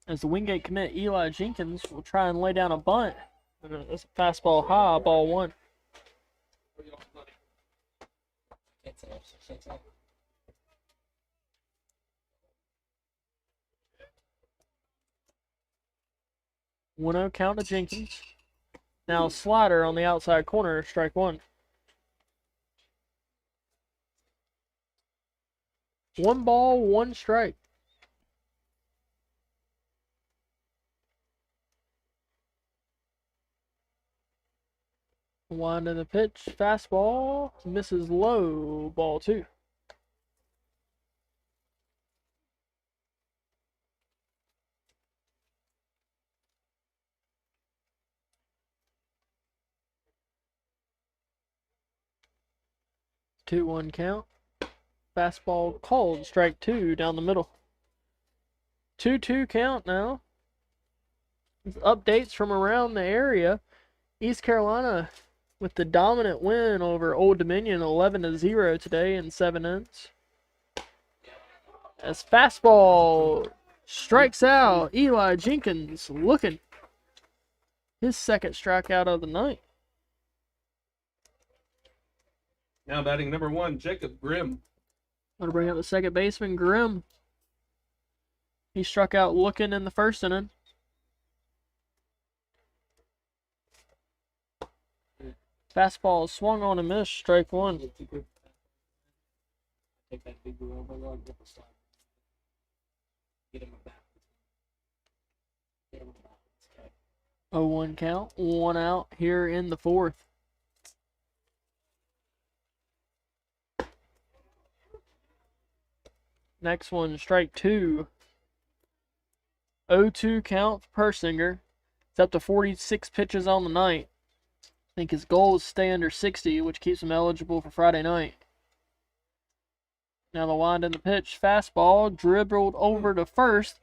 As the Wingate commit Eli Jenkins will try and lay down a bunt. That's a fastball high, ball 1. One 0 count to Jenkins. Now slider on the outside corner, strike 1. 1 ball, 1 strike. Wind in the pitch. Fastball. Misses low. Ball 2. Two one count. Fastball called. Strike 2 down the middle. 2-2 count now. Updates from around the area. East Carolina with the dominant win over Old Dominion 11-0 today in 7 innings. As fastball strikes out, Eli Jenkins looking. His second strikeout of the night. Now batting number 1, Jacob Grimm. Want to bring up the second baseman, Grimm. He struck out looking in the first inning. Fastball swung on and missed, strike 1. Take that big blue overload with the slide. Get him a bat. Get him a bat. Okay. 0-1 count, 1 out here in the 4th. Next one, strike 2. 0-2 count for Persinger. It's up to 46 pitches on the night. I think his goal is to stay under 60, which keeps him eligible for Friday night. Now the wind in the pitch. Fastball dribbled over to first.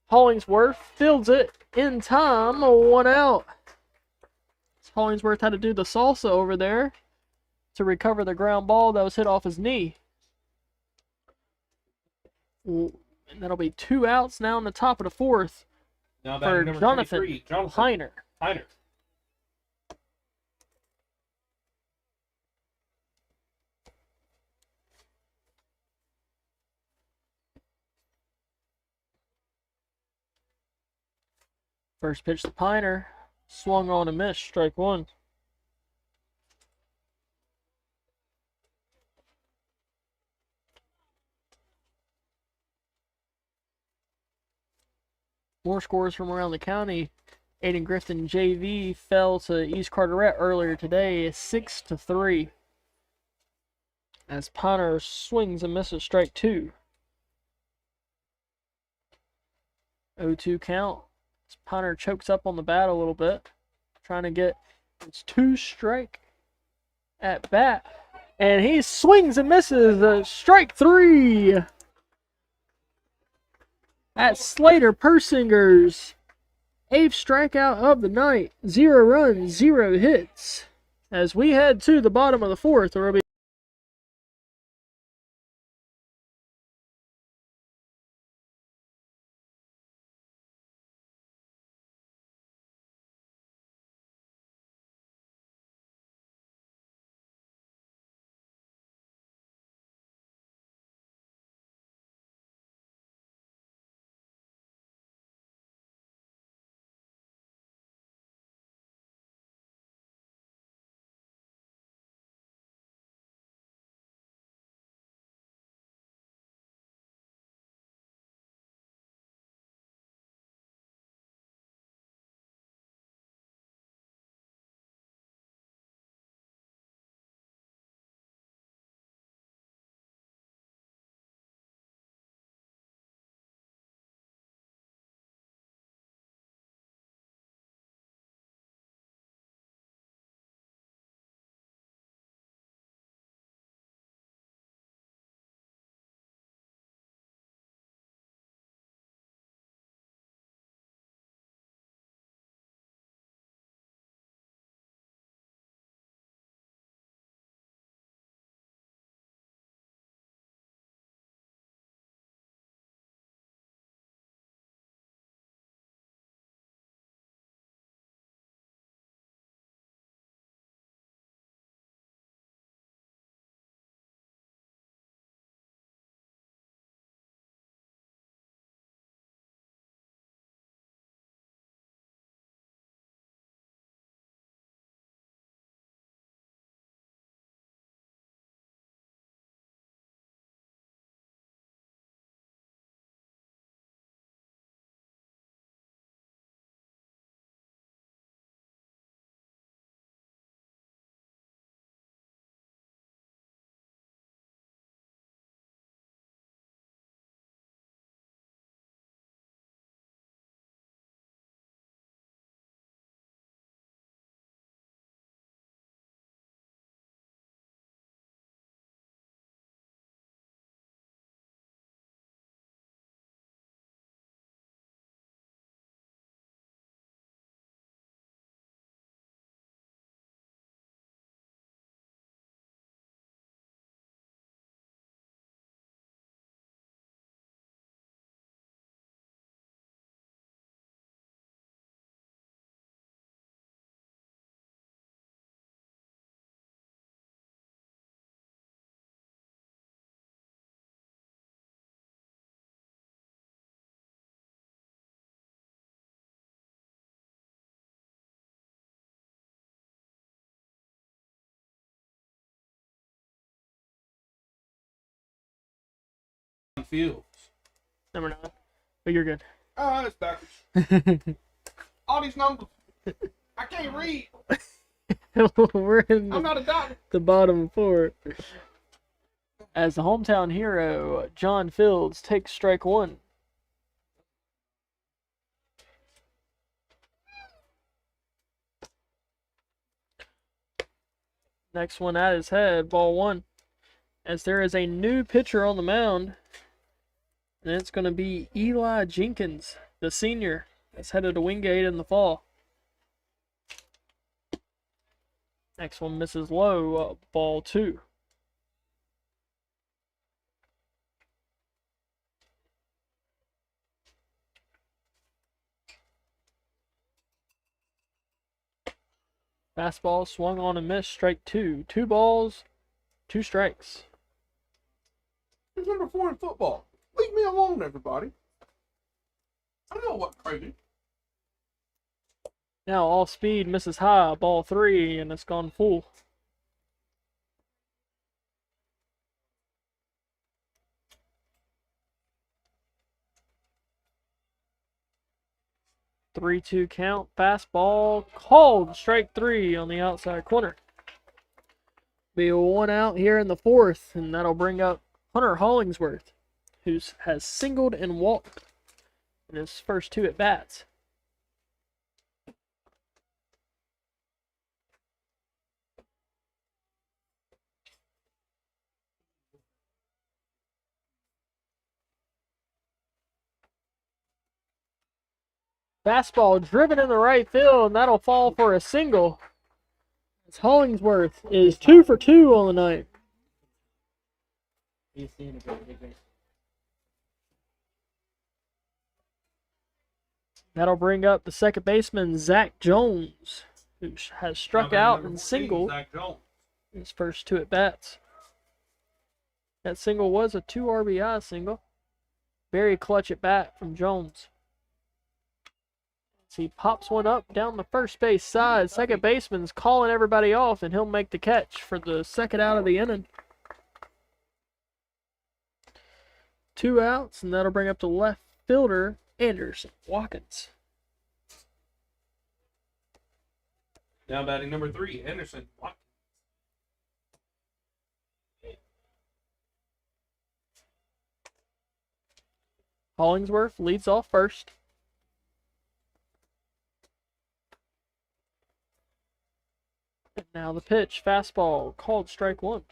Hollingsworth fields it in time. 1 out. Hollingsworth had to do the salsa over there to recover the ground ball that was hit off his knee. And that'll be 2 outs now in the top of the 4th Now for batting number Jonathan 23, Jonathan Heiner. Heiner. First pitch to Piner. Swung on and missed. Strike 1. More scores from around the county. Ayden-Grifton JV fell to East Carteret earlier today, 6-3. As Piner swings and misses, strike 2. 0-2 count. As Piner chokes up on the bat a little bit, trying to get his 2 strike at bat. And he swings and misses, strike 3. At Slater Persinger's 8th strikeout of the night. 0 runs, 0 hits. As we head to the bottom of the 4th, there will be Fields. Number 9. But you're good. It's backwards. All these numbers. I can't read. We're in I'm not a doctor. the bottom 4. As the hometown hero, John Fields takes strike 1. Next one at his head, ball 1. As there is a new pitcher on the mound, and it's going to be Eli Jenkins, the senior, that's headed to Wingate in the fall. Next one misses low, ball 2. Fastball swung on and missed, strike 2. 2 balls, 2 strikes. It's number 4 in football. Leave me alone, everybody. I know what crazy. Now off speed, misses high, ball 3, and it's gone full. Three-two count, fastball called, strike 3 on the outside corner. Be a 1 out here in the 4th, and that'll bring up Hunter Hollingsworth, who has singled and walked in his first 2 at bats. Fastball driven in the right field, and that'll fall for a single. As Hollingsworth is 2 for 2 on the night. He's seeing a big base. That'll bring up the second baseman, Zach Jones, who has struck out and singled Zach Jones. in his first 2 at bats. That single was a 2 RBI single. Very clutch at bat from Jones. So he pops one up down the first base side. Second baseman's calling everybody off, and he'll make the catch for the second out of the inning. 2 outs, and that'll bring up the left fielder, Anderson Watkins. Now batting number 3, Anderson Watkins. Hollingsworth leads off first. And now the pitch, fastball, called strike 1.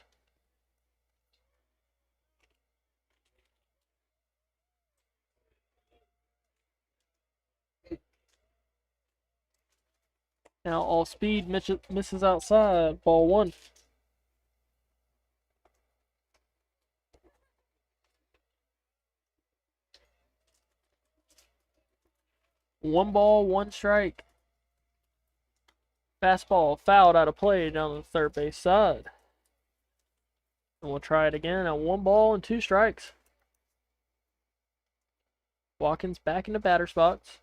Now all speed misses outside, ball 1. One ball, 1 strike. Fastball fouled out of play down the third base side. And we'll try it again at 1 ball and 2 strikes. Watkins back in the batter's box.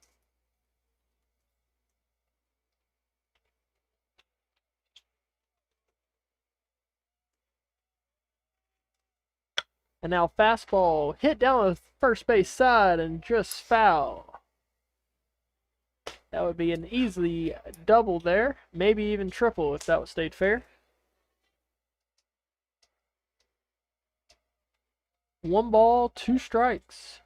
And now fastball hit down the first base side and just foul. That would be an easy double there, maybe even triple if that was stayed fair. 1 ball, 2 strikes.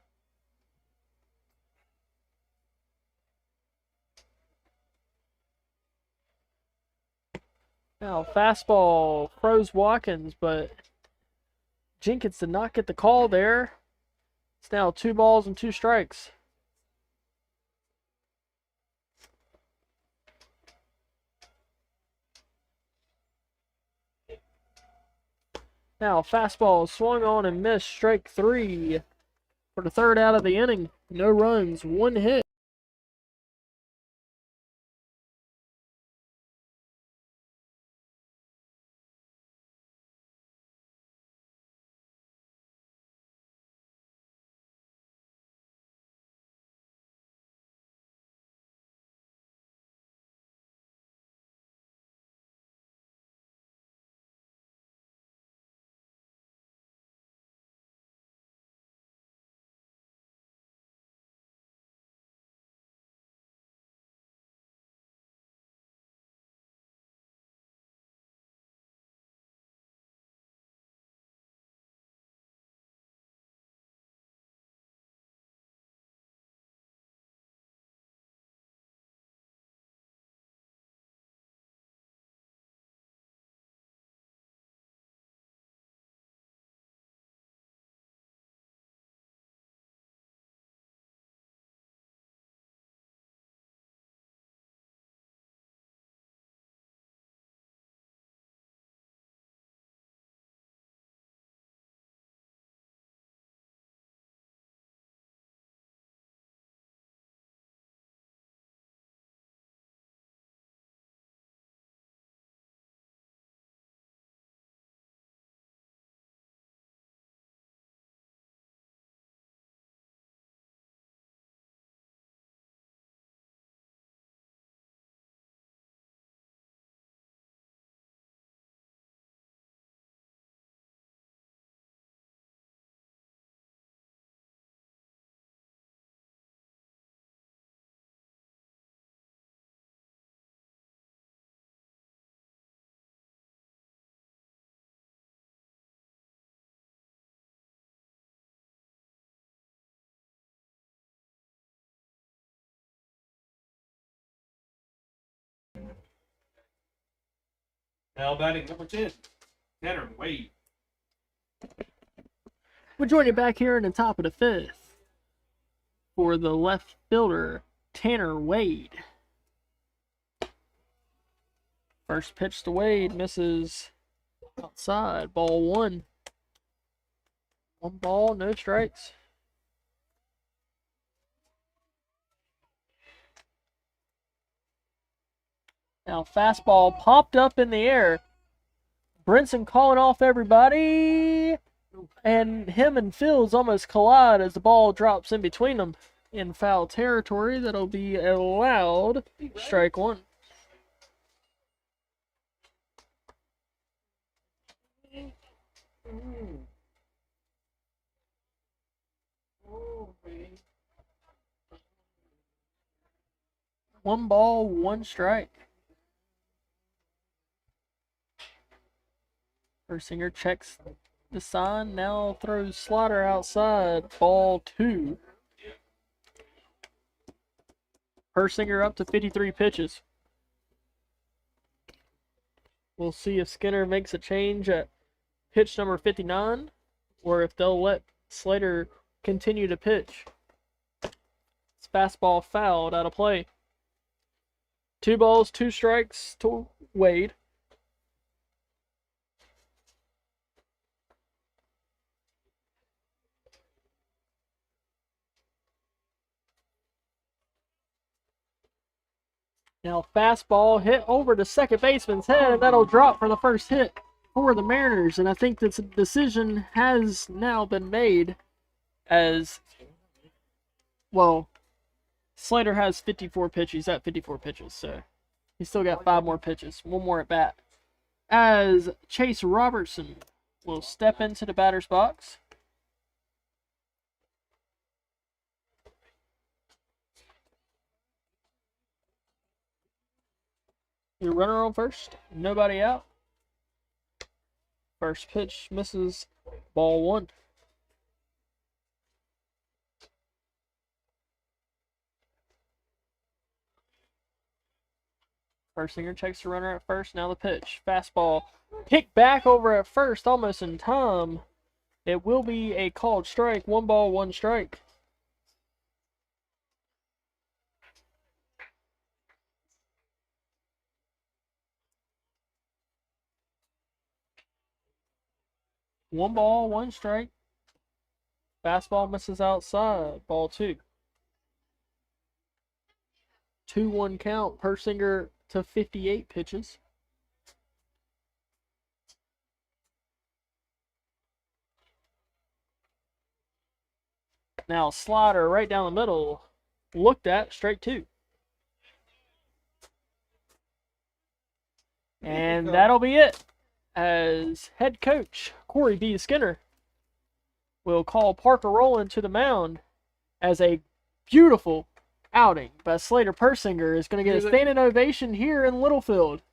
Now fastball froze Watkins, but Jenkins did not get the call there. It's now 2 balls and 2 strikes. Now fastball swung on and missed, strike 3 for the third out of the inning. No runs, 1 hit. Now batting number 10, Tanner Wade. We'll join you back here in the top of the fifth for the left fielder, Tanner Wade. First pitch to Wade misses outside. Ball one. One ball, no strikes. Now fastball popped up in the air. Brinson calling off everybody. And him and Fields almost collide as the ball drops in between them in foul territory. That'll be allowed. Strike one. One ball, one strike. Persinger checks the sign, now throws Slaughter outside. Ball two. Persinger up to 53 pitches. We'll see if Skinner makes a change at pitch number 59, or if they'll let Slater continue to pitch. It's fastball fouled out of play. 2 balls, 2 strikes to Wade. Now fastball hit over to second baseman's head, and that'll drop for the first hit for the Mariners. And I think this decision has now been made as, well, Slater has 54 pitches. He's at 54 pitches, so he's still got 5 more pitches. 1 more at bat. As Chase Robertson will step into the batter's box. Your runner on first, nobody out. First pitch misses, ball 1. Persinger checks the runner at first, now the pitch. Fastball kicked back over at first, almost in time. It will be a called strike. 1 ball, 1 strike. One ball, 1 strike. Fastball misses outside. Ball 2. 2-1 count. Persinger to 58 pitches. Now slider right down the middle. Looked at. Strike 2. And that'll be it. As head coach Corey B. Skinner will call Parker Rowland to the mound as a beautiful outing by Slater Persinger is going to get a standing ovation here in Littlefield.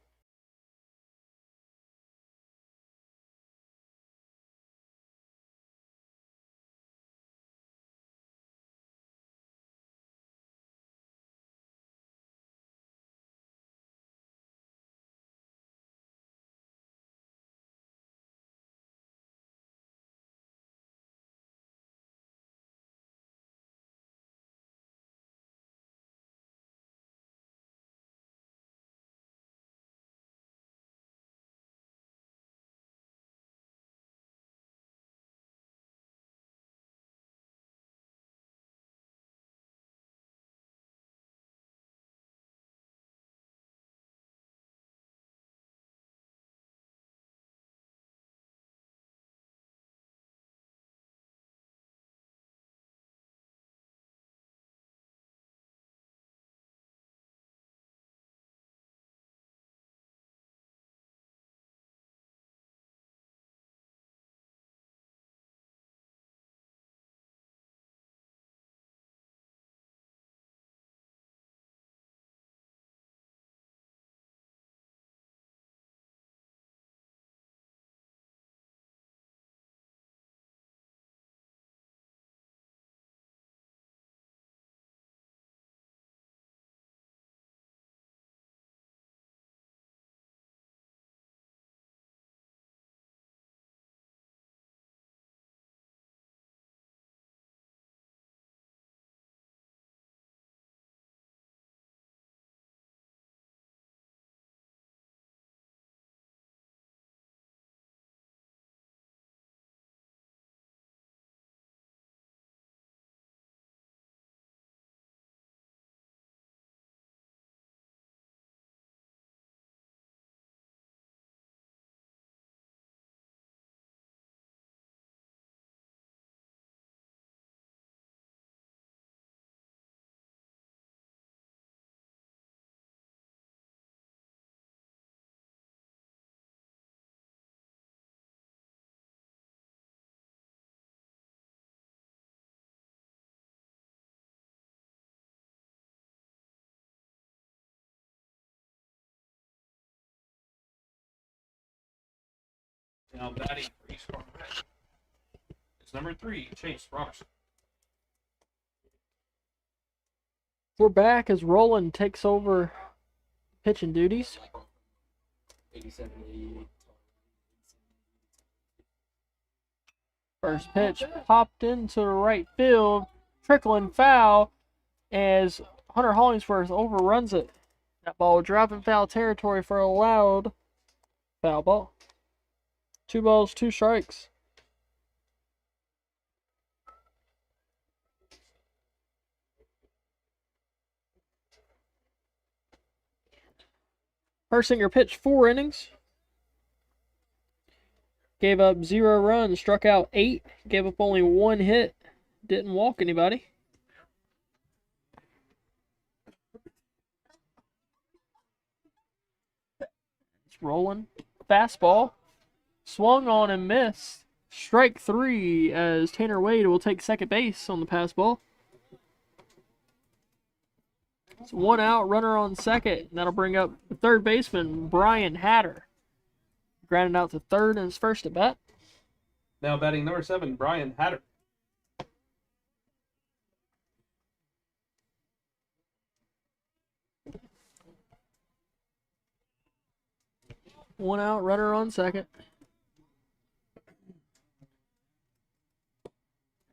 Now batting for East Carteret is number 3, Chase Robertson. We're back as Roland takes over pitching duties. 87, 88. First pitch popped into the right field, trickling foul as Hunter Hollingsworth overruns it. That ball dropping foul territory for a loud foul ball. 2 balls, 2 strikes. Persinger pitched 4 innings. Gave up 0 runs, struck out 8, gave up only 1 hit, didn't walk anybody. It's rolling. Fastball. Swung on and missed. Strike 3 as Tanner Wade will take second base on the pass ball. It's 1 out, runner on second. That'll bring up the third baseman, Brian Hatter. Grounded out to third in his first at bat. Now batting number 7, Brian Hatter. One out, runner on second.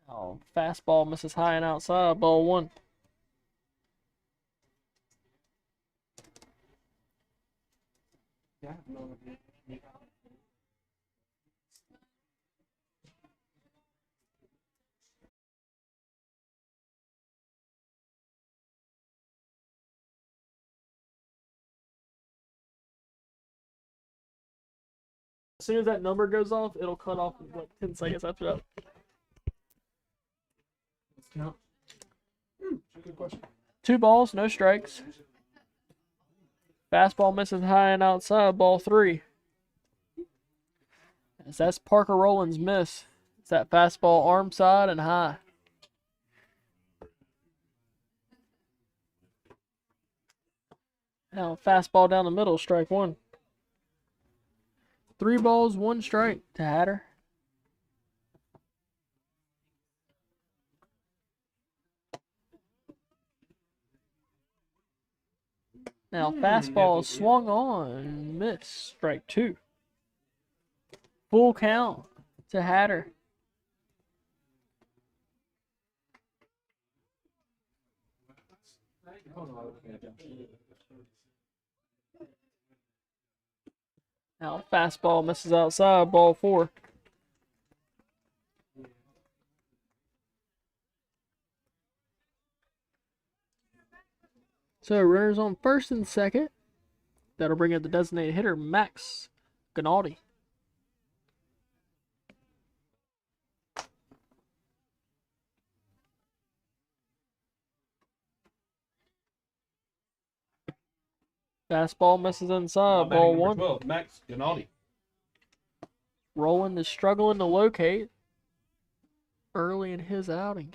Oh, fastball misses high and outside, ball 1. Yeah, no. As soon as that number goes off, it'll cut off in like 10 seconds after that. Let's count. Good question. 2 balls, no strikes. Fastball misses high and outside, ball 3. As that's Parker Rowland's miss. It's that fastball arm side and high. Now fastball down the middle, strike 1. 3 balls, 1 strike to Hatter. Now fastball swung on, miss, strike 2. Full count to Hatter. Now fastball misses outside, ball 4. So runners on first and second. That'll bring up the designated hitter, Max Ganaldi. Fastball misses inside, ball 1. 12, Max Ganaldi. Roland is struggling to locate early in his outing.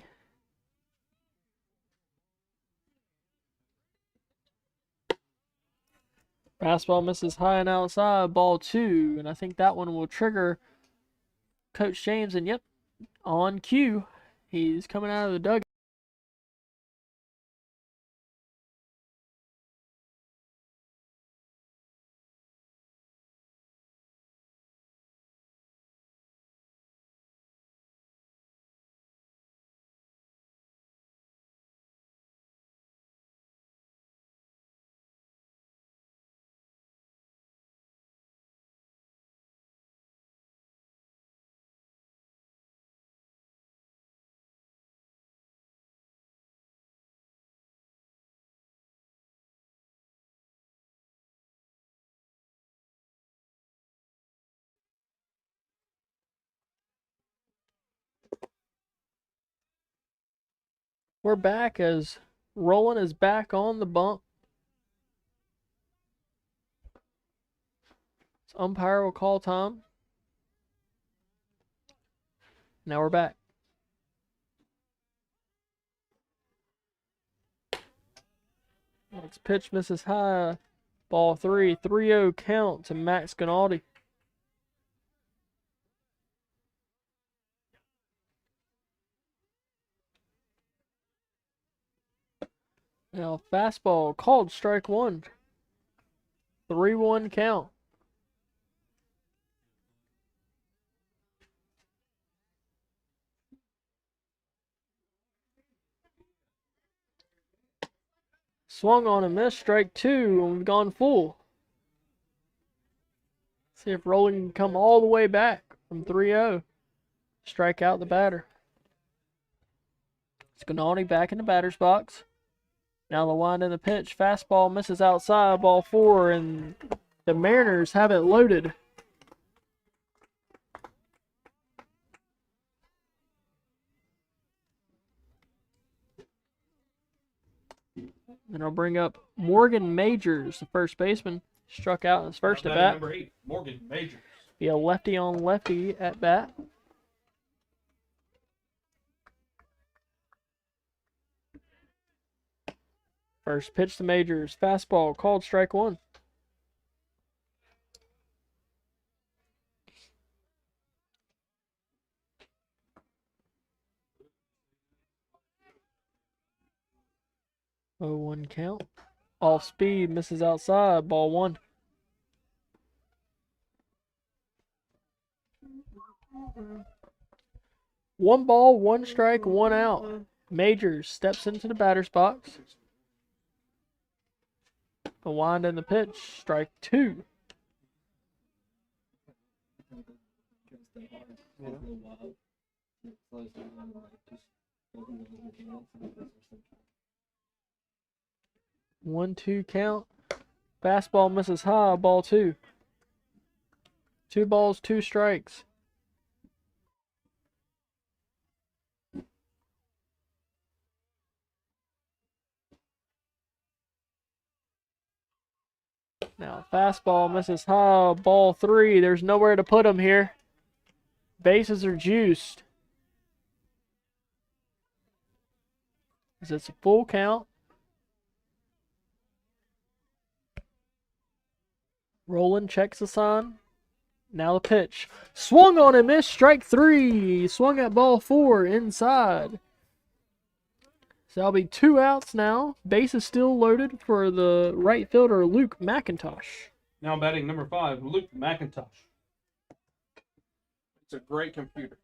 Fastball misses high and outside, ball 2. And I think that one will trigger Coach James. And yep, on cue, he's coming out of the dugout. We're back as Roland is back on the bump. So umpire will call time. Now we're back. Next pitch misses high. Ball 3. 3-0 count to Max Ganaldi. Now, fastball called strike one. 3-1 count. Swung on and missed, strike two, and we've gone full. See if Roland can come all the way back from 3-0. Strike out the batter. Scanani back in the batter's box. Now the wind in the pitch. Fastball misses outside, ball four, and the Mariners have it loaded. Then I'll bring up Morgan Majors, the first baseman. Struck out in his first at bat. Number 8, Morgan Majors. Be a lefty on lefty at bat. First pitch to Majors. Fastball called strike one. Oh, 1 count. Off speed, misses outside, ball one. One ball, one strike, one out. Majors steps into the batter's box. The wind and the pitch, strike two. One, two count. Fastball misses high, ball two. 2 balls, 2 strikes. Now, fastball misses high, ball three. There's nowhere to put him here. Bases are juiced. As it's a full count. Roland checks the sign. Now the pitch. Swung on and missed, strike three. Swung at ball four, inside. So that'll be 2 outs now. Base is still loaded for the right fielder, Luke McIntosh. Now batting number 5, Luke McIntosh. It's a great computer.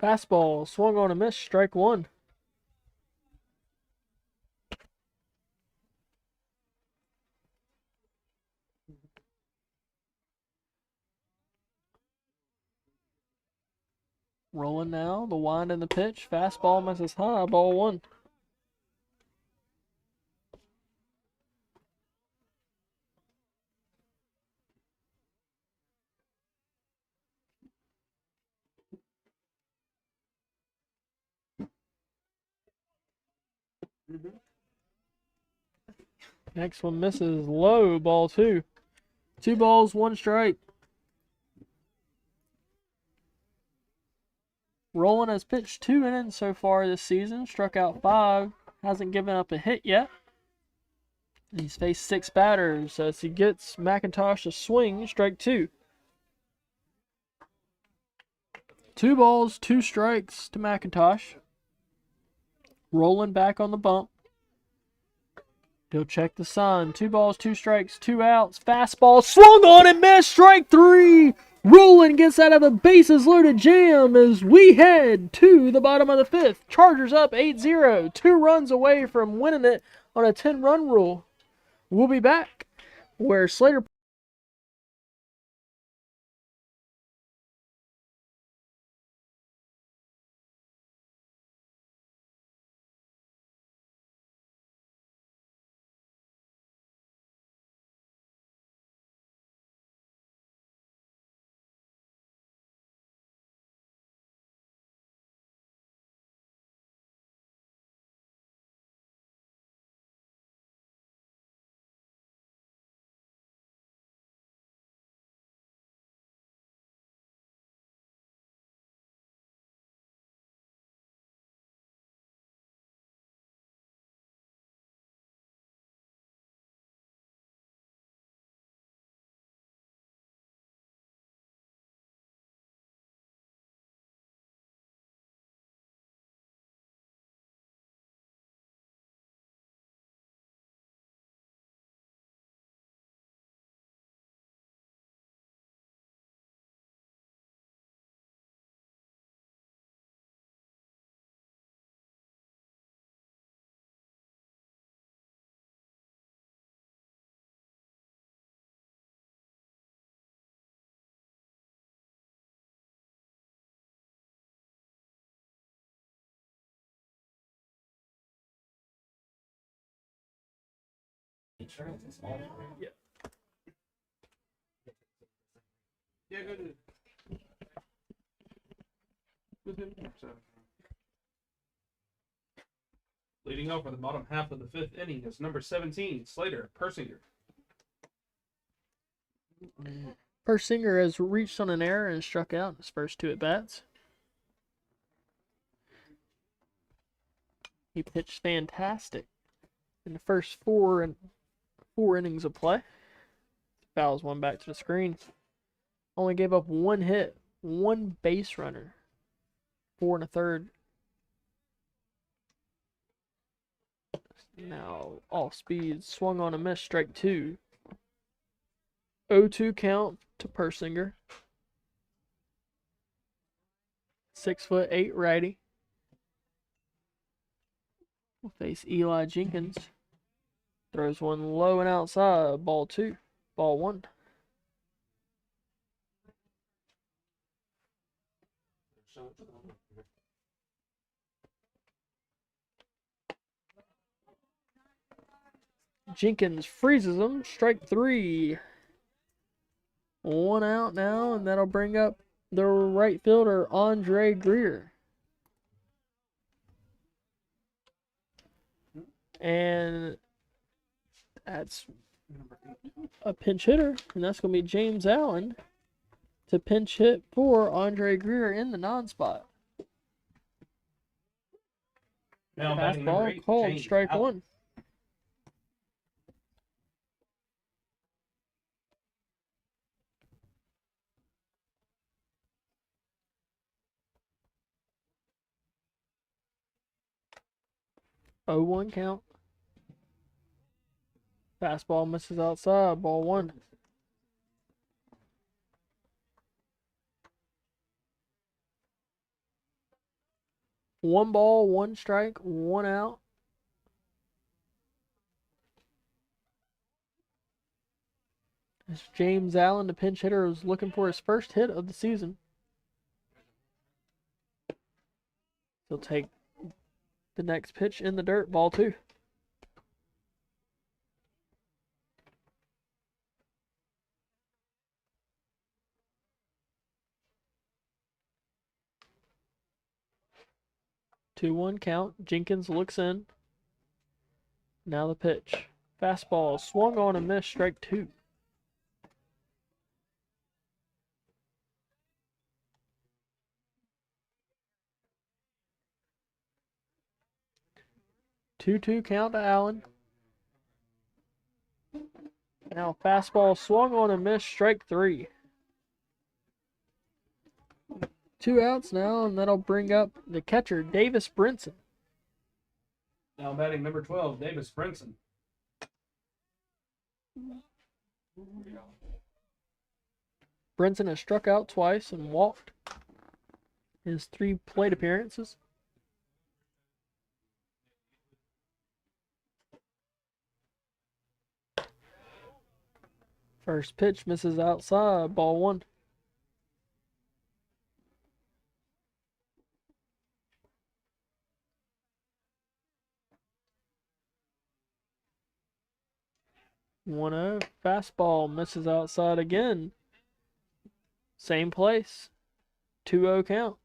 Fastball swung on and missed, strike one. Rolling now, the wind and the pitch. Fastball misses high, ball one. Next one misses low, ball two. 2 balls, 1 strike. Roland has pitched 2 innings so far this season, struck out 5, hasn't given up a hit yet. He's faced 6 batters as he gets McIntosh a swing, strike 2. 2 balls, 2 strikes to McIntosh. Roland back on the bump. He'll check the sign. 2 balls, 2 strikes, 2 outs. Fastball swung on and missed, strike 3. Roland gets out of a bases loaded jam as we head to the bottom of the 5th. Chargers up 8-0, 2 runs away from winning it on a 10-run rule. We'll be back where Slater insurance is all for it. Yeah, go ahead. Leading off for the bottom half of the fifth inning is number 17, Slater Persinger. Persinger has reached on an error and struck out in his first 2 at-bats. He pitched fantastic in the first 4 innings of play. Fouls one back to the screen. Only gave up 1 hit, 1 base runner, 4 1/3. Now off speed, swung on a miss, strike 2. 0-2 count to Persinger. 6'8" righty. Will face Eli Jenkins. Throws one low and outside. Ball 2. Ball 1. Jenkins freezes him. Strike 3. 1 out now, and that'll bring up the right fielder, Andre Greer. And that's a pinch hitter, and that's going to be James Allen to pinch hit for Andre Greer in the non-spot. Now batting number 8, Fastball called, James strike Allen. 1. Oh, 1 count. Fastball misses outside. Ball 1. One ball, 1 strike, 1 out. As James Allen, the pinch hitter, is looking for his first hit of the season. He'll take the next pitch in the dirt. Ball 2. Two one count. Jenkins looks in. Now the pitch. Fastball swung on and missed. Strike 2. Two count to Allen. Now fastball swung on and missed. Strike 3. 2 outs now, and that'll bring up the catcher, Davis Brinson. Now batting number 12, Davis Brinson. Brinson has struck out twice and walked in his 3 plate appearances. First pitch misses outside. Ball 1. One 0. Fastball misses outside again. Same place. 2-0 count.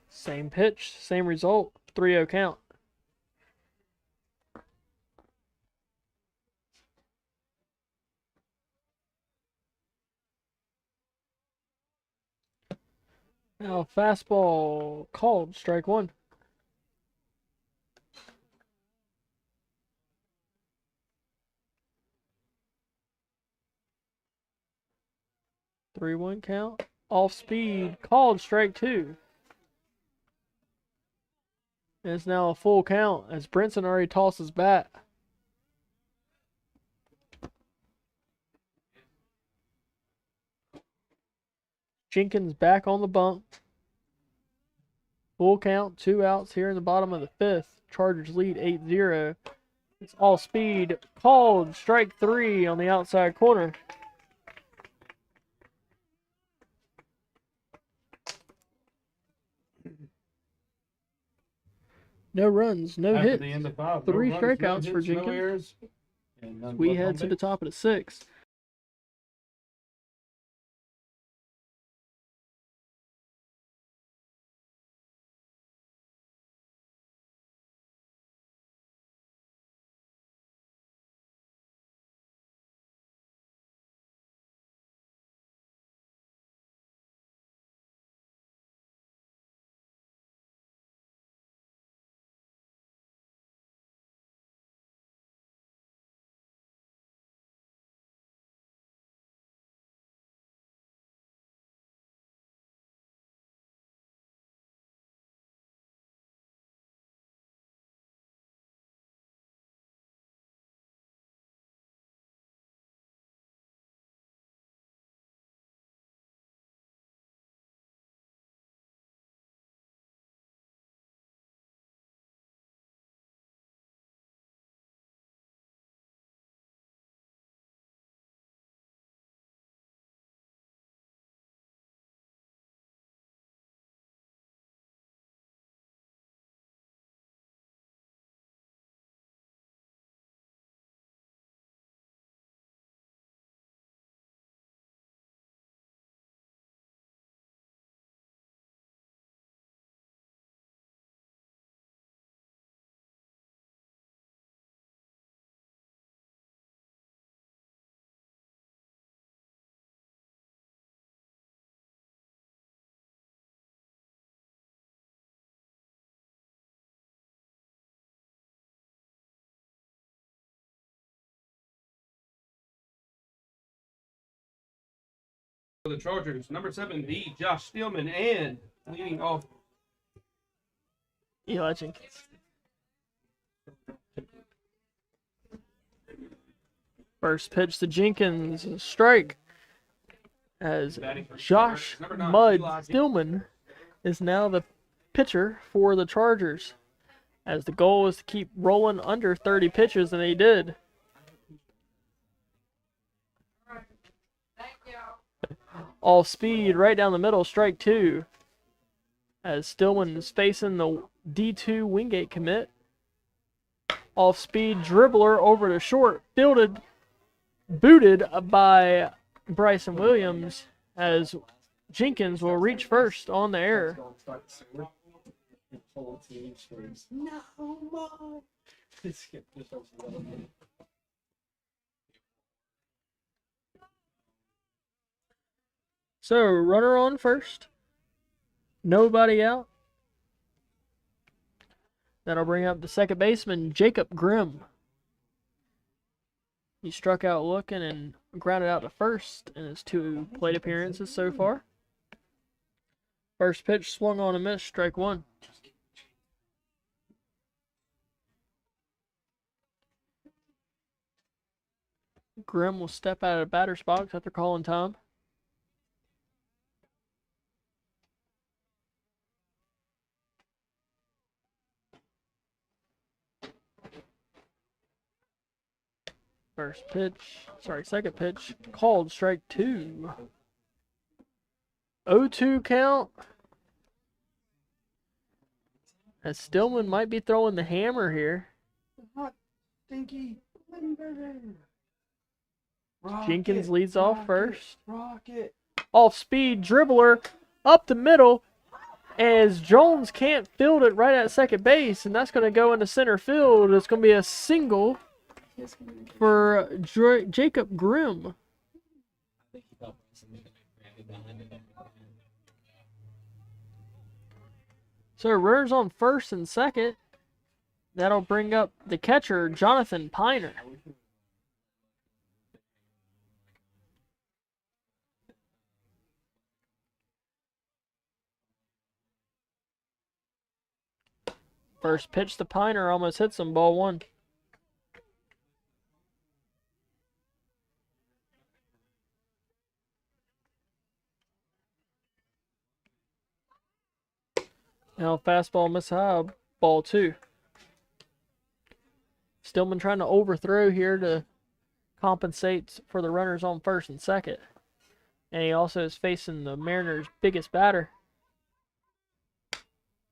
Same pitch, same result. 3-0 count. Now fastball called. Strike 1. Three one count. Off speed called. Strike 2. It's now a full count as Brinson already tosses bat. Jenkins back on the bump. Full count, 2 outs here in the bottom of the 5th. Chargers lead 8-0. It's all speed called. Strike 3 on the outside corner. No runs, no After hits. the end of 5, 3 no runs, no strikeouts for hits, no Jenkins. errors, and none We left head on to the base. top of the 6th. For the Chargers, number 7, the Josh Steelman, and leading off Eli Jenkins. First pitch to Jenkins, a strike. As Josh Number 9, Mud Eli Stillman is now the pitcher for the Chargers. As the goal is to keep rolling under 30 pitches, and they did. Off speed, right down the middle, strike 2. As Stillman is facing the D2 Wingate commit. Off speed dribbler over to short, booted by Bryson Williams, as Jenkins will reach first on the error. So, runner on first. Nobody out. That'll bring up the second baseman, Jacob Grimm. He struck out looking and grounded out to first in his 2 plate appearances so far. First pitch swung on and missed, strike 1. Grimm will step out of the batter's box after calling time. Second pitch, called strike 2. 0-2 count. As Stillman might be throwing the hammer here. hot, stinky Limburger. Jenkins leads off first. Rocket. Off speed, dribbler up the middle. As Jones can't field it right at second base, and that's going to go into center field. It's going to be a single for Jacob Grimm. So runners on first and second. That'll bring up the catcher, Jonathan Piner. First pitch to Piner almost hits him, ball 1. Now fastball miss high, ball 2. Stillman trying to overthrow here to compensate for the runners on first and second. And he also is facing the Mariners' biggest batter.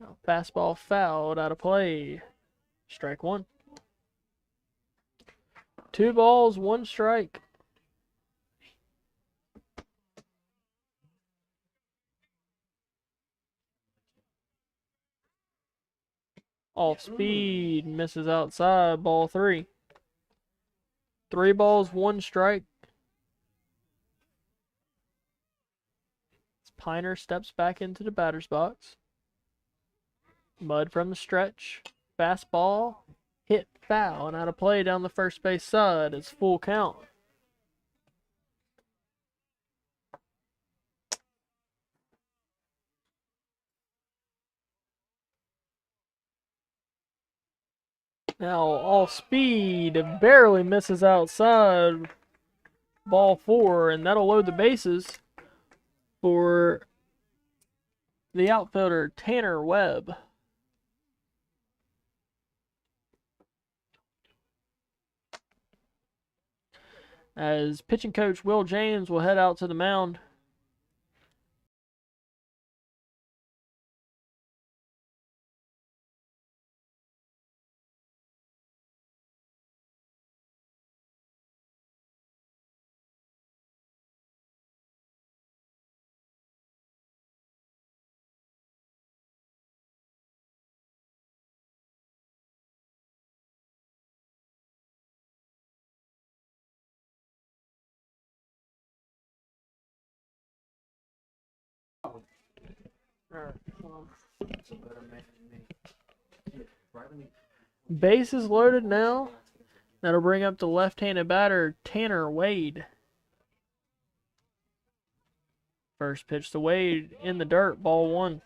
Now, fastball fouled out of play. Strike one. 2 balls, 1 strike. Off speed, misses outside, ball 3. 3 balls, 1 strike. Piner steps back into the batter's box. Mud from the stretch. Fastball. Hit foul and out of play down the first base side. It's full count. Now off speed. Barely misses outside. Ball 4, and that'll load the bases for the outfielder Tanner Webb. As pitching coach Will James will head out to the mound. Bases loaded now. That'll bring up the left-handed batter, Tanner Wade. First pitch to Wade in the dirt, ball 1.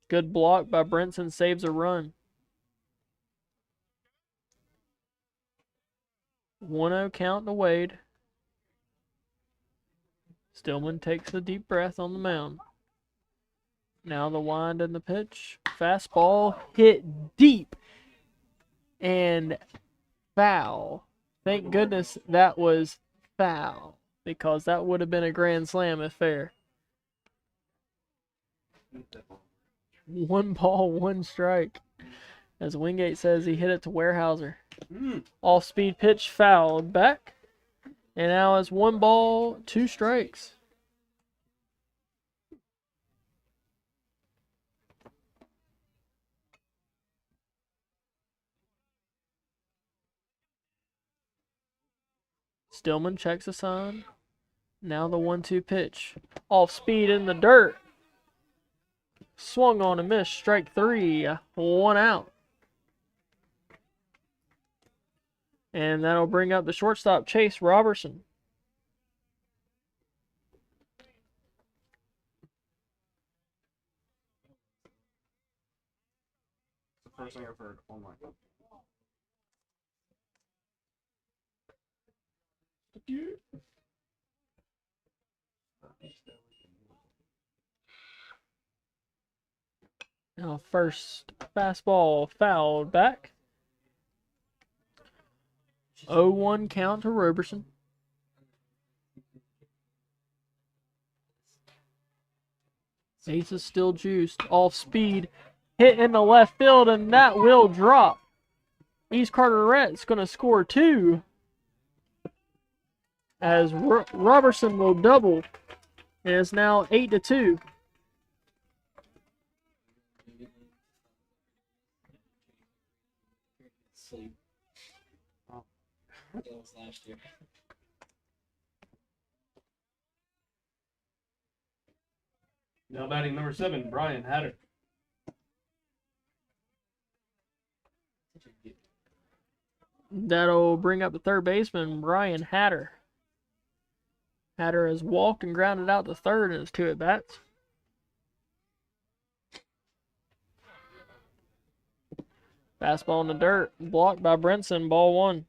Good block by Brinson, saves a run. 1-0 count to Wade. Stillman takes a deep breath on the mound. Now the wind and the pitch. Fastball hit deep and foul. Thank goodness that was foul, because that would have been a grand slam if fair. 1 ball, 1 strike. As Wingate says, he hit it to Weyerhaeuser. Off-speed pitch fouled back. And now it's 1 ball, 2 strikes. Stillman checks the sign. Now the 1-2 pitch. Off speed in the dirt. Swung on and missed. Strike 3. 1 out. And that'll bring up the shortstop, Chase Robertson. The first thing I've heard. Oh my God. Now first fastball fouled back. 0-1 count to Roberson. Ace is still juiced. Off speed. Hit in the left field, and that will drop. East Carteret's going to score 2. As Robertson will double. And it's now 8-2. Sleep. That was last year. Now batting number 7, Brian Hatter. That'll bring up the third baseman, Brian Hatter. Hatter has walked and grounded out to third in his 2 at-bats. Fastball in the dirt, blocked by Brinson, ball 1.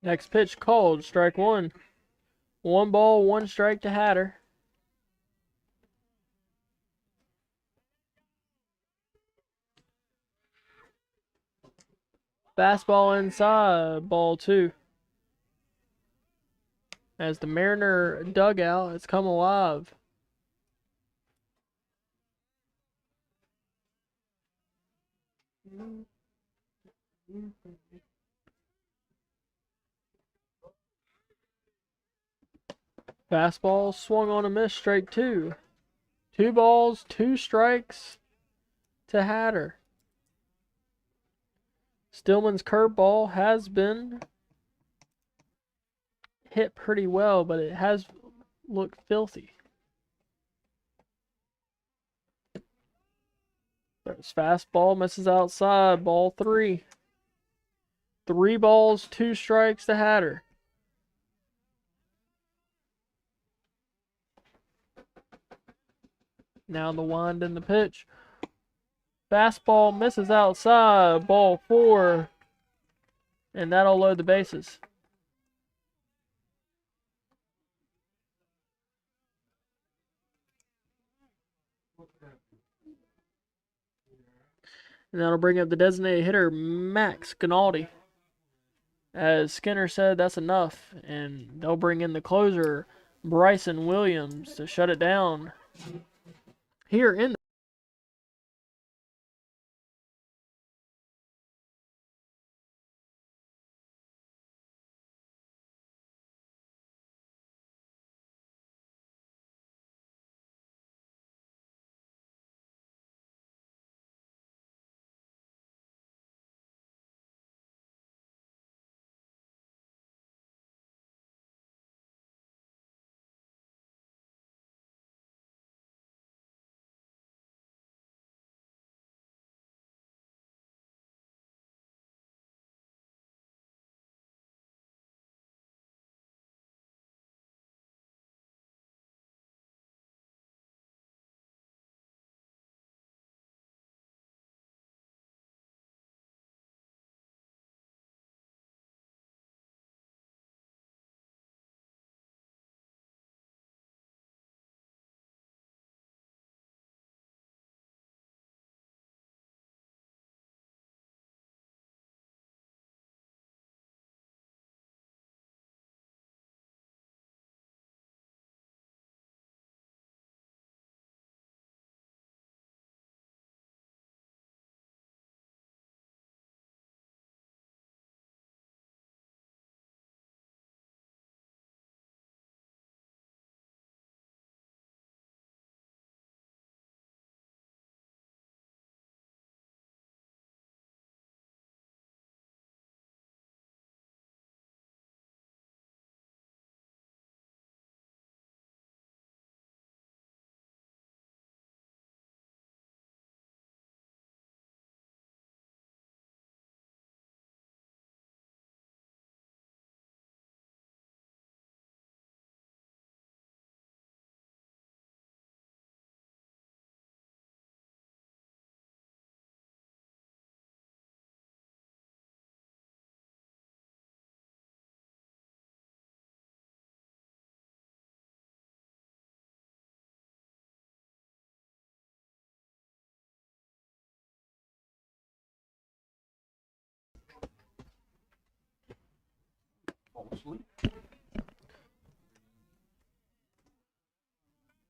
Next pitch called, strike 1. 1 ball, 1 strike to Hatter. Fastball inside, ball 2. As the Mariner dugout has come alive. Fastball swung on a miss, strike 2. 2 balls, 2 strikes to Hatter. Stillman's curveball has been hit pretty well, but it has looked filthy. There's fastball, misses outside, ball 3. 3 balls, 2 strikes to Hatter. Now the wind and the pitch. Fastball misses outside, ball 4. And that'll load the bases. And that'll bring up the designated hitter, Max Ginaldi. As Skinner said, that's enough. And they'll bring in the closer, Bryson Williams, to shut it down here in the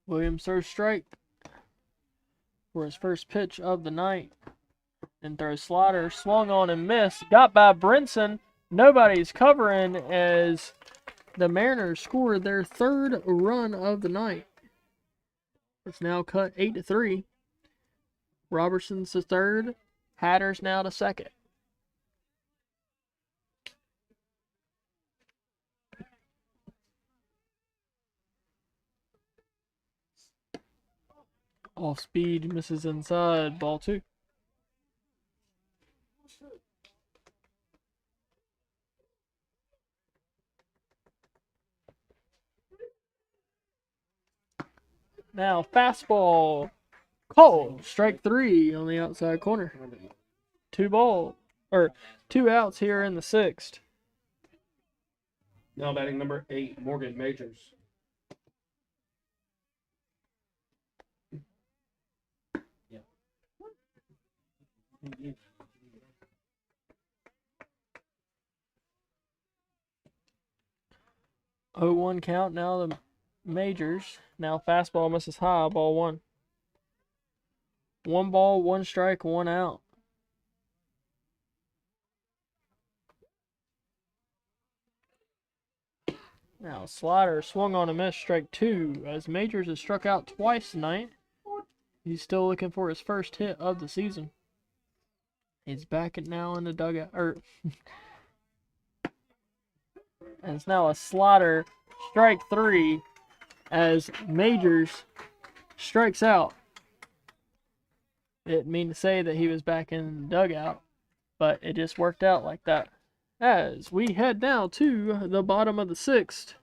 Williams throws strike for his first pitch of the night. And throws slider, swung on and missed. Got by Brinson. Nobody's covering as the Mariners scored their 3rd run of the night. It's now cut 8-3. Robertson's to 3rd. Hatter's now to 2nd. Off speed, misses inside, ball 2. Now fastball, called, strike 3 on the outside corner. 2 outs here in the 6th. Now batting number 8, Morgan Majors. 0-1 count now the Majors. Now fastball misses high, ball one. 1 ball, 1 strike, 1 out. Now slider swung on a miss, strike 2, as Majors has struck out twice tonight. He's still looking for his first hit of the season. He's back now in the dugout. And it's now a slider, strike 3, as Majors strikes out. Didn't mean to say that he was back in the dugout, but it just worked out like that. As we head now to the bottom of the 6th.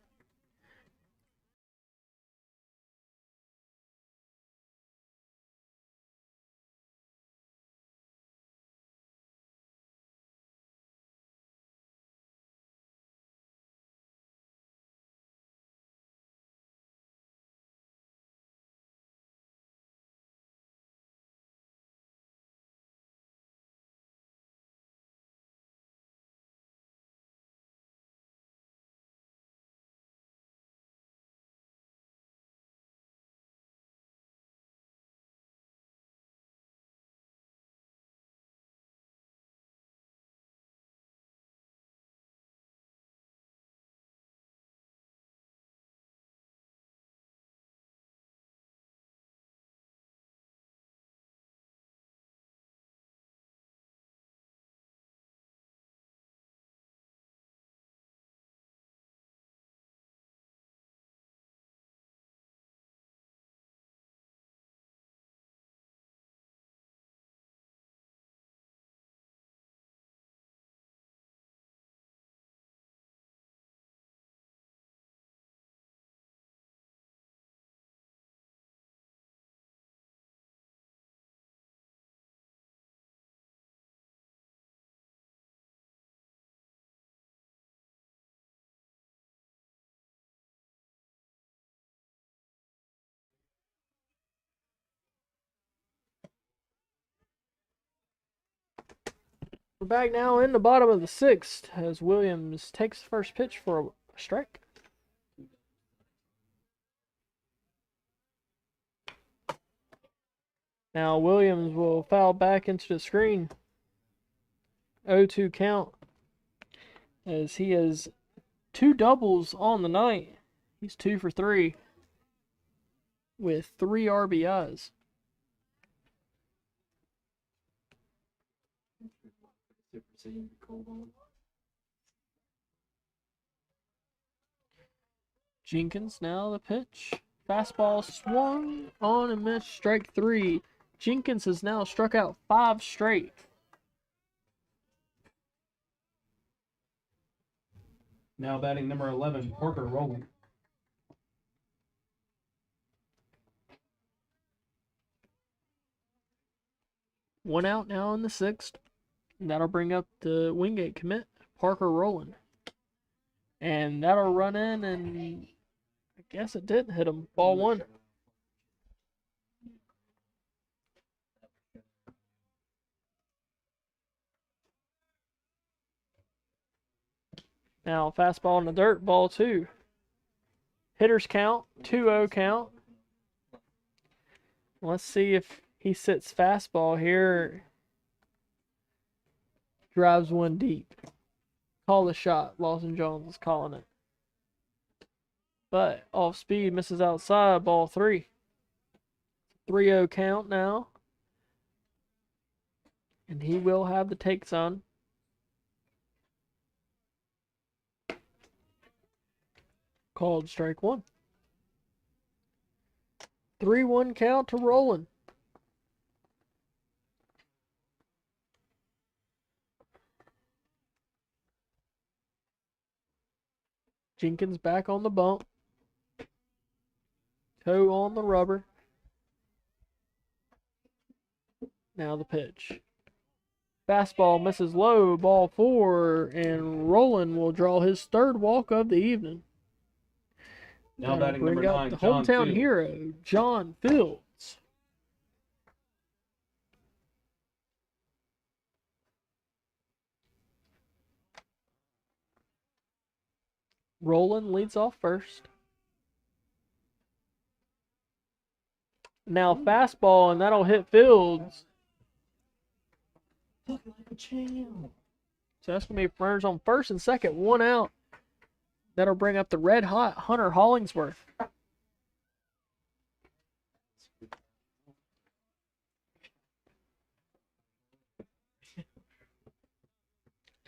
We're back now in the bottom of the 6th as Williams takes the first pitch for a strike. Now Williams will foul back into the screen. 0-2 count as he has 2 doubles on the night. He's 2 for 3 with 3 RBIs. Jenkins now the pitch. Fastball swung on and missed, strike 3. Jenkins has now struck out 5 straight. Now batting number 11, Parker Rowland. One out now in the 6th. And that'll bring up the Wingate commit, Parker Rowland. And that'll run in, and I guess it didn't hit him. Ball 1. Now fastball in the dirt, ball 2. Hitters count, 2-0 count. Let's see if he sits fastball here. Drives one deep. Call the shot. Lawson Jones is calling it. But off speed, misses outside, ball 3. 3-0 count now. And he will have the takes on. Called strike 1. 3-1 count to Rowland. Jenkins back on the bump. Toe on the rubber. Now the pitch. Fastball misses low, ball 4, and Rowland will draw his 3rd walk of the evening. Now batting number 9, the John hometown Fields. hero, John Fields. Roland leads off first. Now fastball, and that'll hit Fields. Fuck like a champ. So that's going to be runners on first and second, 1 out. That'll bring up the red hot Hunter Hollingsworth.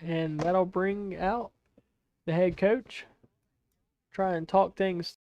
And that'll bring out the head coach. Try and talk things.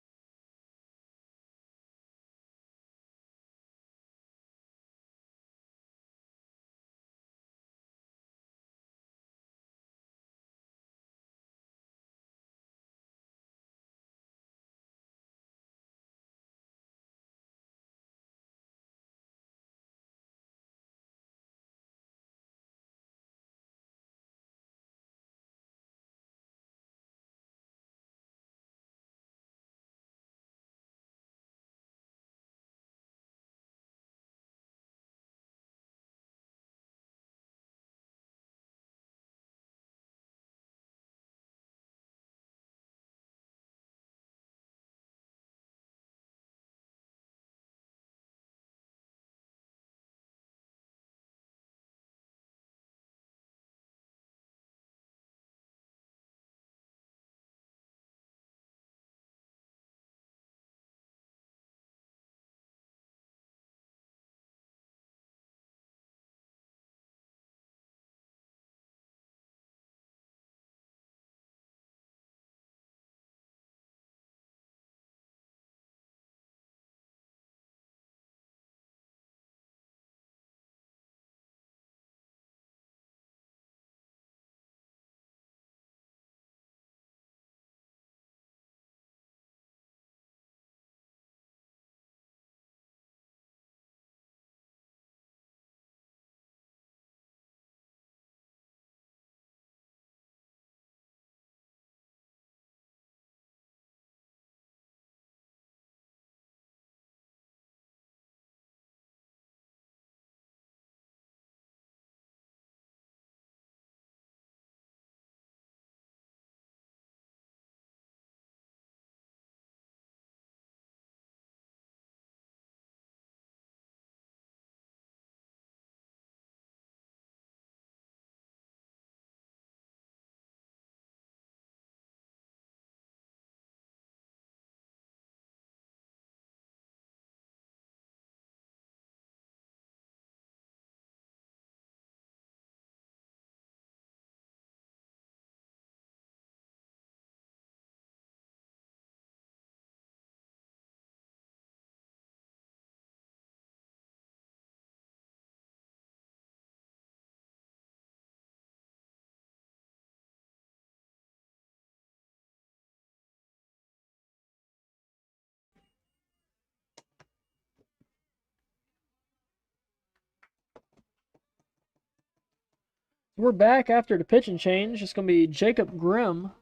We're back after the pitching change. It's going to be Jacob Grimm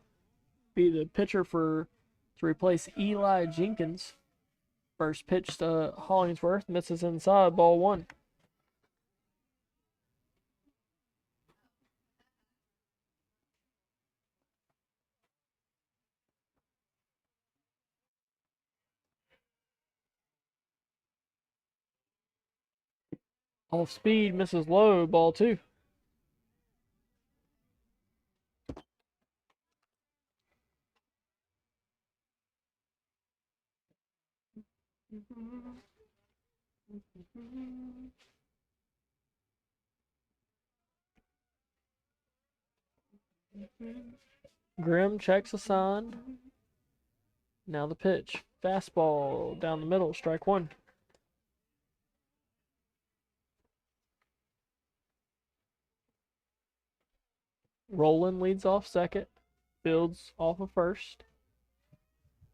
be the pitcher to replace Eli Jenkins. First pitch to Hollingsworth, misses inside, ball 1. Off speed, misses low, ball 2. Grimm checks a sign. Now the pitch. Fastball down the middle, strike 1. Roland leads off second. Fields off of first.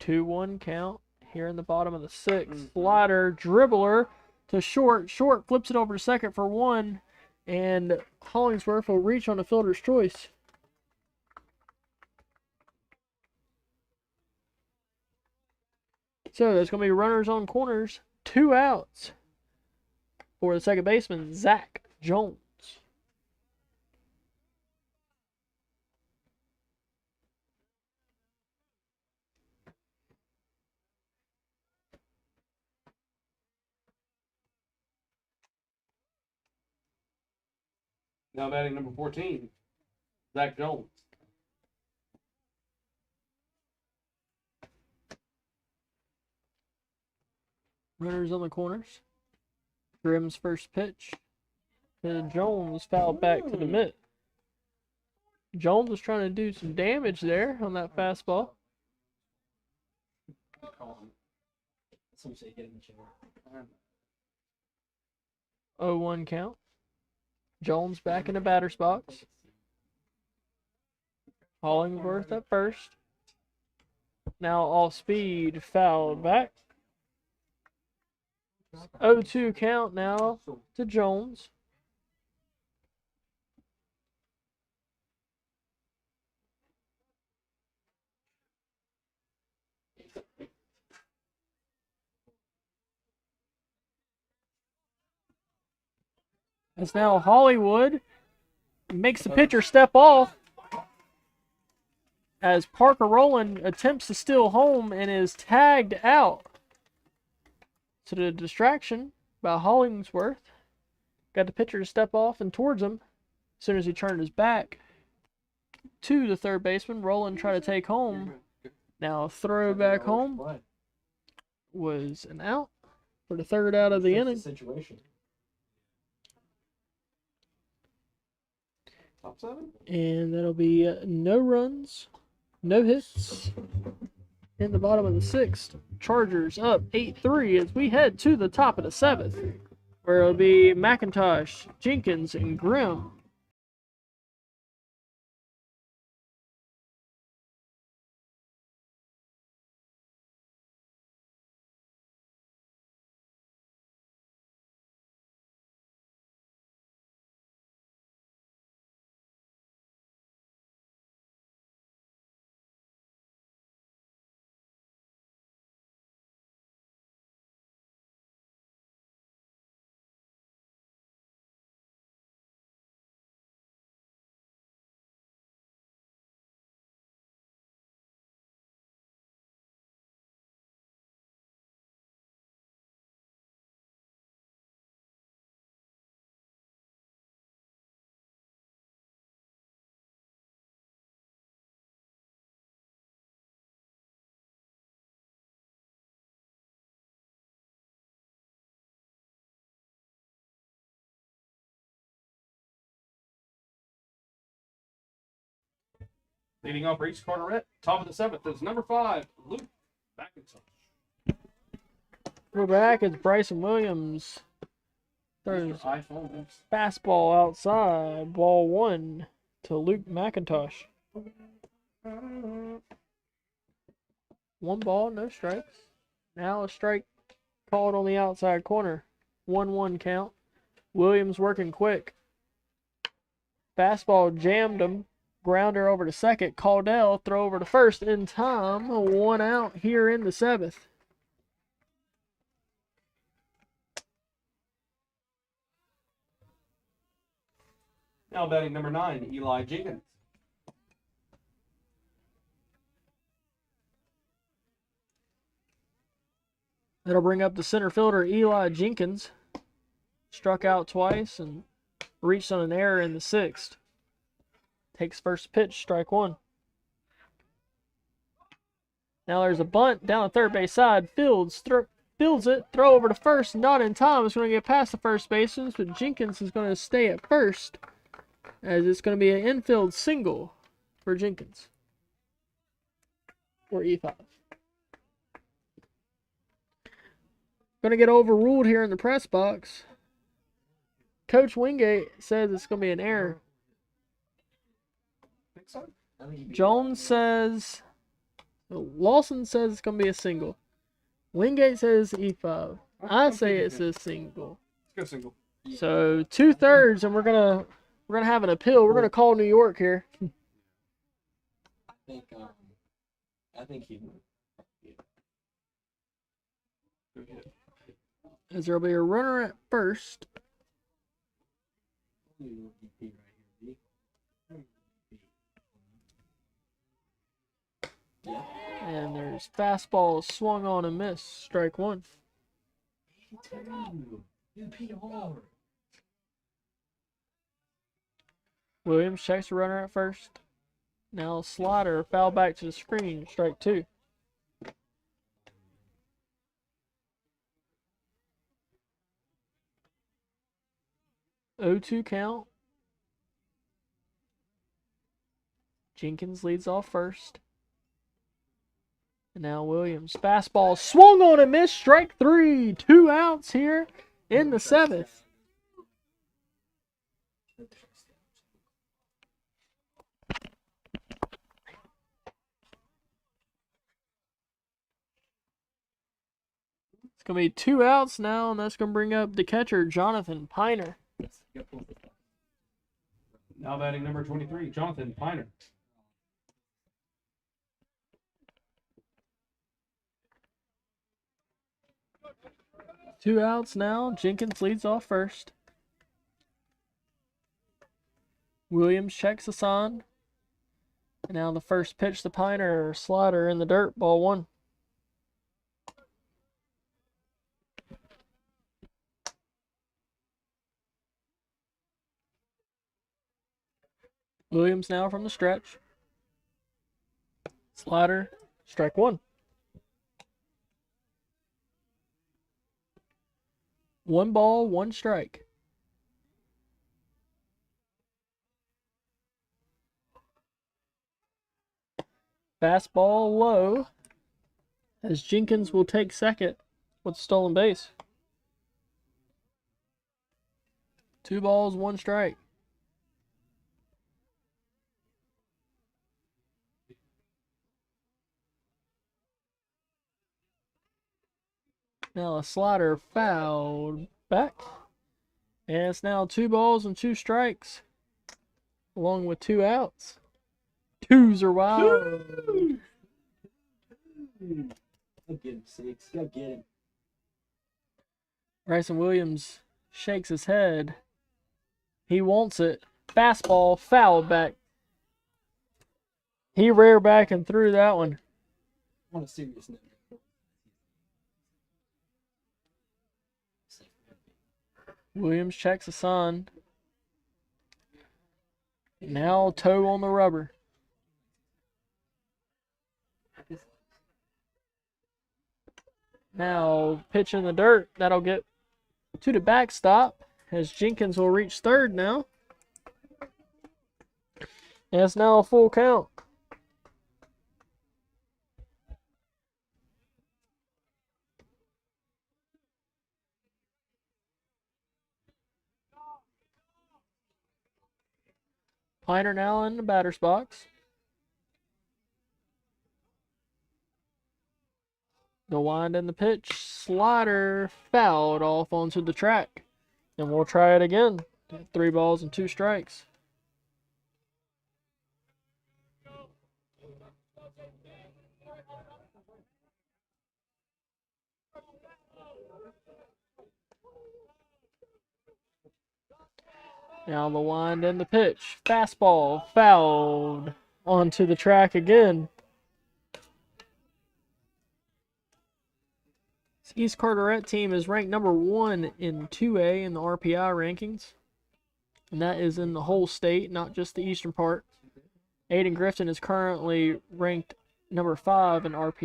2-1 count here in the bottom of the 6th. Slider, dribbler to short. Short flips it over to second for 1. And Hollingsworth will reach on a fielder's choice. So there's going to be runners on corners. 2 outs for the second baseman, Zach Jones. Now batting number 14, Zach Jones. Runners on the corners. Grimm's first pitch. And Jones fouled back to the mitt. Jones was trying to do some damage there on that fastball. Some say get in the chair. 0-1 count. Jones back in the batter's box. Hollingsworth at first. Now off speed, fouled back. 0-2 count now to Jones. As now Hollywood makes the pitcher step off as Parker Rowland attempts to steal home and is tagged out. So the distraction by Hollingsworth got the pitcher to step off and towards him. As soon as he turned his back to the third baseman, Rowland tried to take home. Now a throw back home was an out for the third out of the inning. Situation. Top 7? And that'll be no runs, no hits in the bottom of the 6th. Chargers up 8-3 as we head to the top of the 7th, where it'll be McIntosh, Jenkins, and Grimm. Leading off for East Carteret, top of the 7th is number 5, Luke McIntosh. We're back. It's Bryson Williams. Throws iPhone. fastball outside. Ball 1 to Luke McIntosh. 1 ball, no strikes. Now a strike called on the outside corner. 1-1 count. Williams working quick. Fastball jammed him. Grounder over to second. Caldell throw over to first in time. 1 out here in the 7th. Now batting number 9, Eli Jenkins. That'll bring up the center fielder, Eli Jenkins. Struck out twice and reached on an error in the 6th. Takes first pitch, strike 1. Now there's a bunt down the third base side. Fields it, throw over to first, not in time. It's going to get past the first baseman, but Jenkins is going to stay at first, as it's going to be an infield single for Jenkins. Or E5. Going to get overruled here in the press box. Coach Wingate says it's going to be an error. Jones says, Lawson says it's going to be a single. Wingate says E5. I say it's a single. Let's go single. So 2/3, and we're gonna have an appeal. We're gonna call New York here. I think he. As there'll be a runner at first. Yeah. And there's fastball swung on and missed. Strike 1. Williams checks the runner at first. Now slider, foul back to the screen, strike 2. O2 count. Jenkins leads off first. And now Williams. Fastball swung on and missed. Strike 3. 2 outs here in the 7th. It's going to be 2 outs now, and that's going to bring up the catcher, Jonathan Piner. Now batting number 23, Jonathan Piner. Two outs now. Jenkins leads off first. Williams checks the sign. And now the first pitch to Piner, slider in the dirt, ball 1. Williams now from the stretch. Slider, strike 1. 1 ball, 1 strike. Fastball low, as Jenkins will take second with a stolen base. 2 balls, 1 strike. Now a slider fouled back. And it's now 2 balls and 2 strikes, along with 2 outs. 2s are wild. I'll get him 6. I'll get him. Bryson Williams shakes his head. He wants it. Fastball fouled back. He reared back and threw that one. On a serious note. Williams checks the sign. Now toe on the rubber. Now pitch in the dirt. That'll get to the backstop as Jenkins will reach third now. And it's now a full count. Piner now in the batter's box. The wind and the pitch. Slider fouled off onto the track. And we'll try it again. 3 balls and 2 strikes. Now the wind and the pitch. Fastball fouled onto the track again. This East Carteret team is ranked number 1 in 2A in the RPI rankings. And that is in the whole state, not just the eastern part. Ayden-Grifton is currently ranked number 5 in RPI.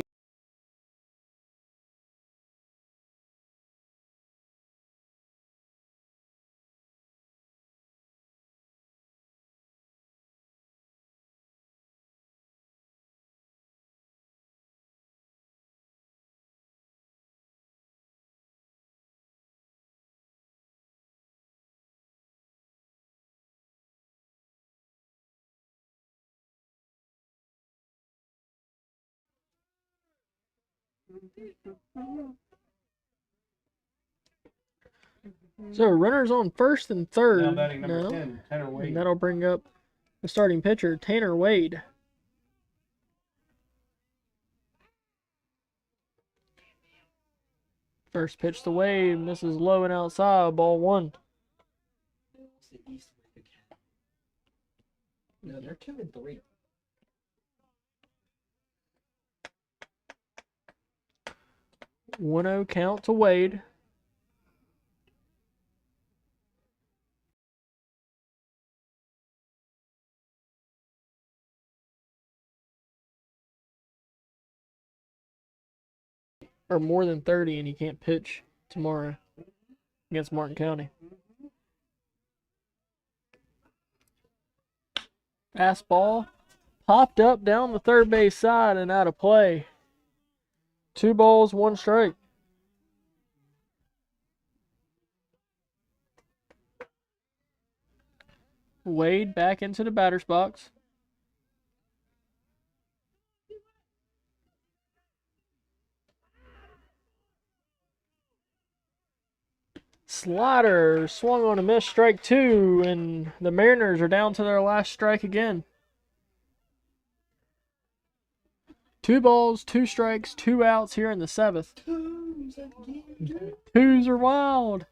So runners on first and third. Now batting number now. 10, Tanner Wade. And that'll bring up the starting pitcher, Tanner Wade. First pitch to Wade, misses low and outside, ball 1. What's the East Wake again? No, they're 2 and 3. One 1-0 count to Wade. or more than 30, and he can't pitch tomorrow against Martin County. Fastball popped up down the third base side and out of play. 2 balls, 1 strike. Wade back into the batter's box. Slider swung on a miss, strike 2, and the Mariners are down to their last strike again. 2 balls, 2 strikes, 2 outs here in the 7th. Twos are wild.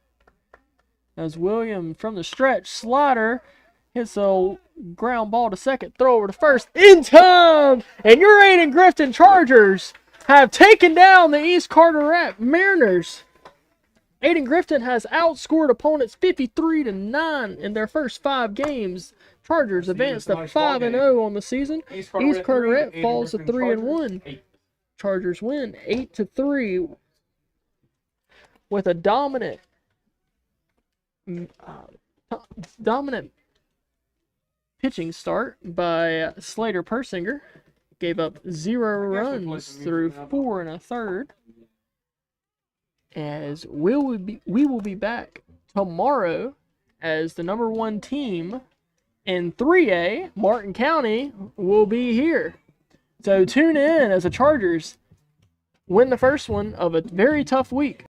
As William from the stretch, Slider hits a ground ball to second, throw over to first, in time! And your Ayden-Grifton Chargers have taken down the East Carteret Mariners. Ayden-Grifton has outscored opponents 53-9 in their first 5 games. Chargers advance to 5-0 on the season. East Carteret falls to 3-1. Chargers win 8-3 with a dominant pitching start by Slater Persinger. Gave up 0 runs through 4 1/3. As we will be back tomorrow as the number 1 team in 3A, Martin County, will be here. So tune in as the Chargers win the first one of a very tough week.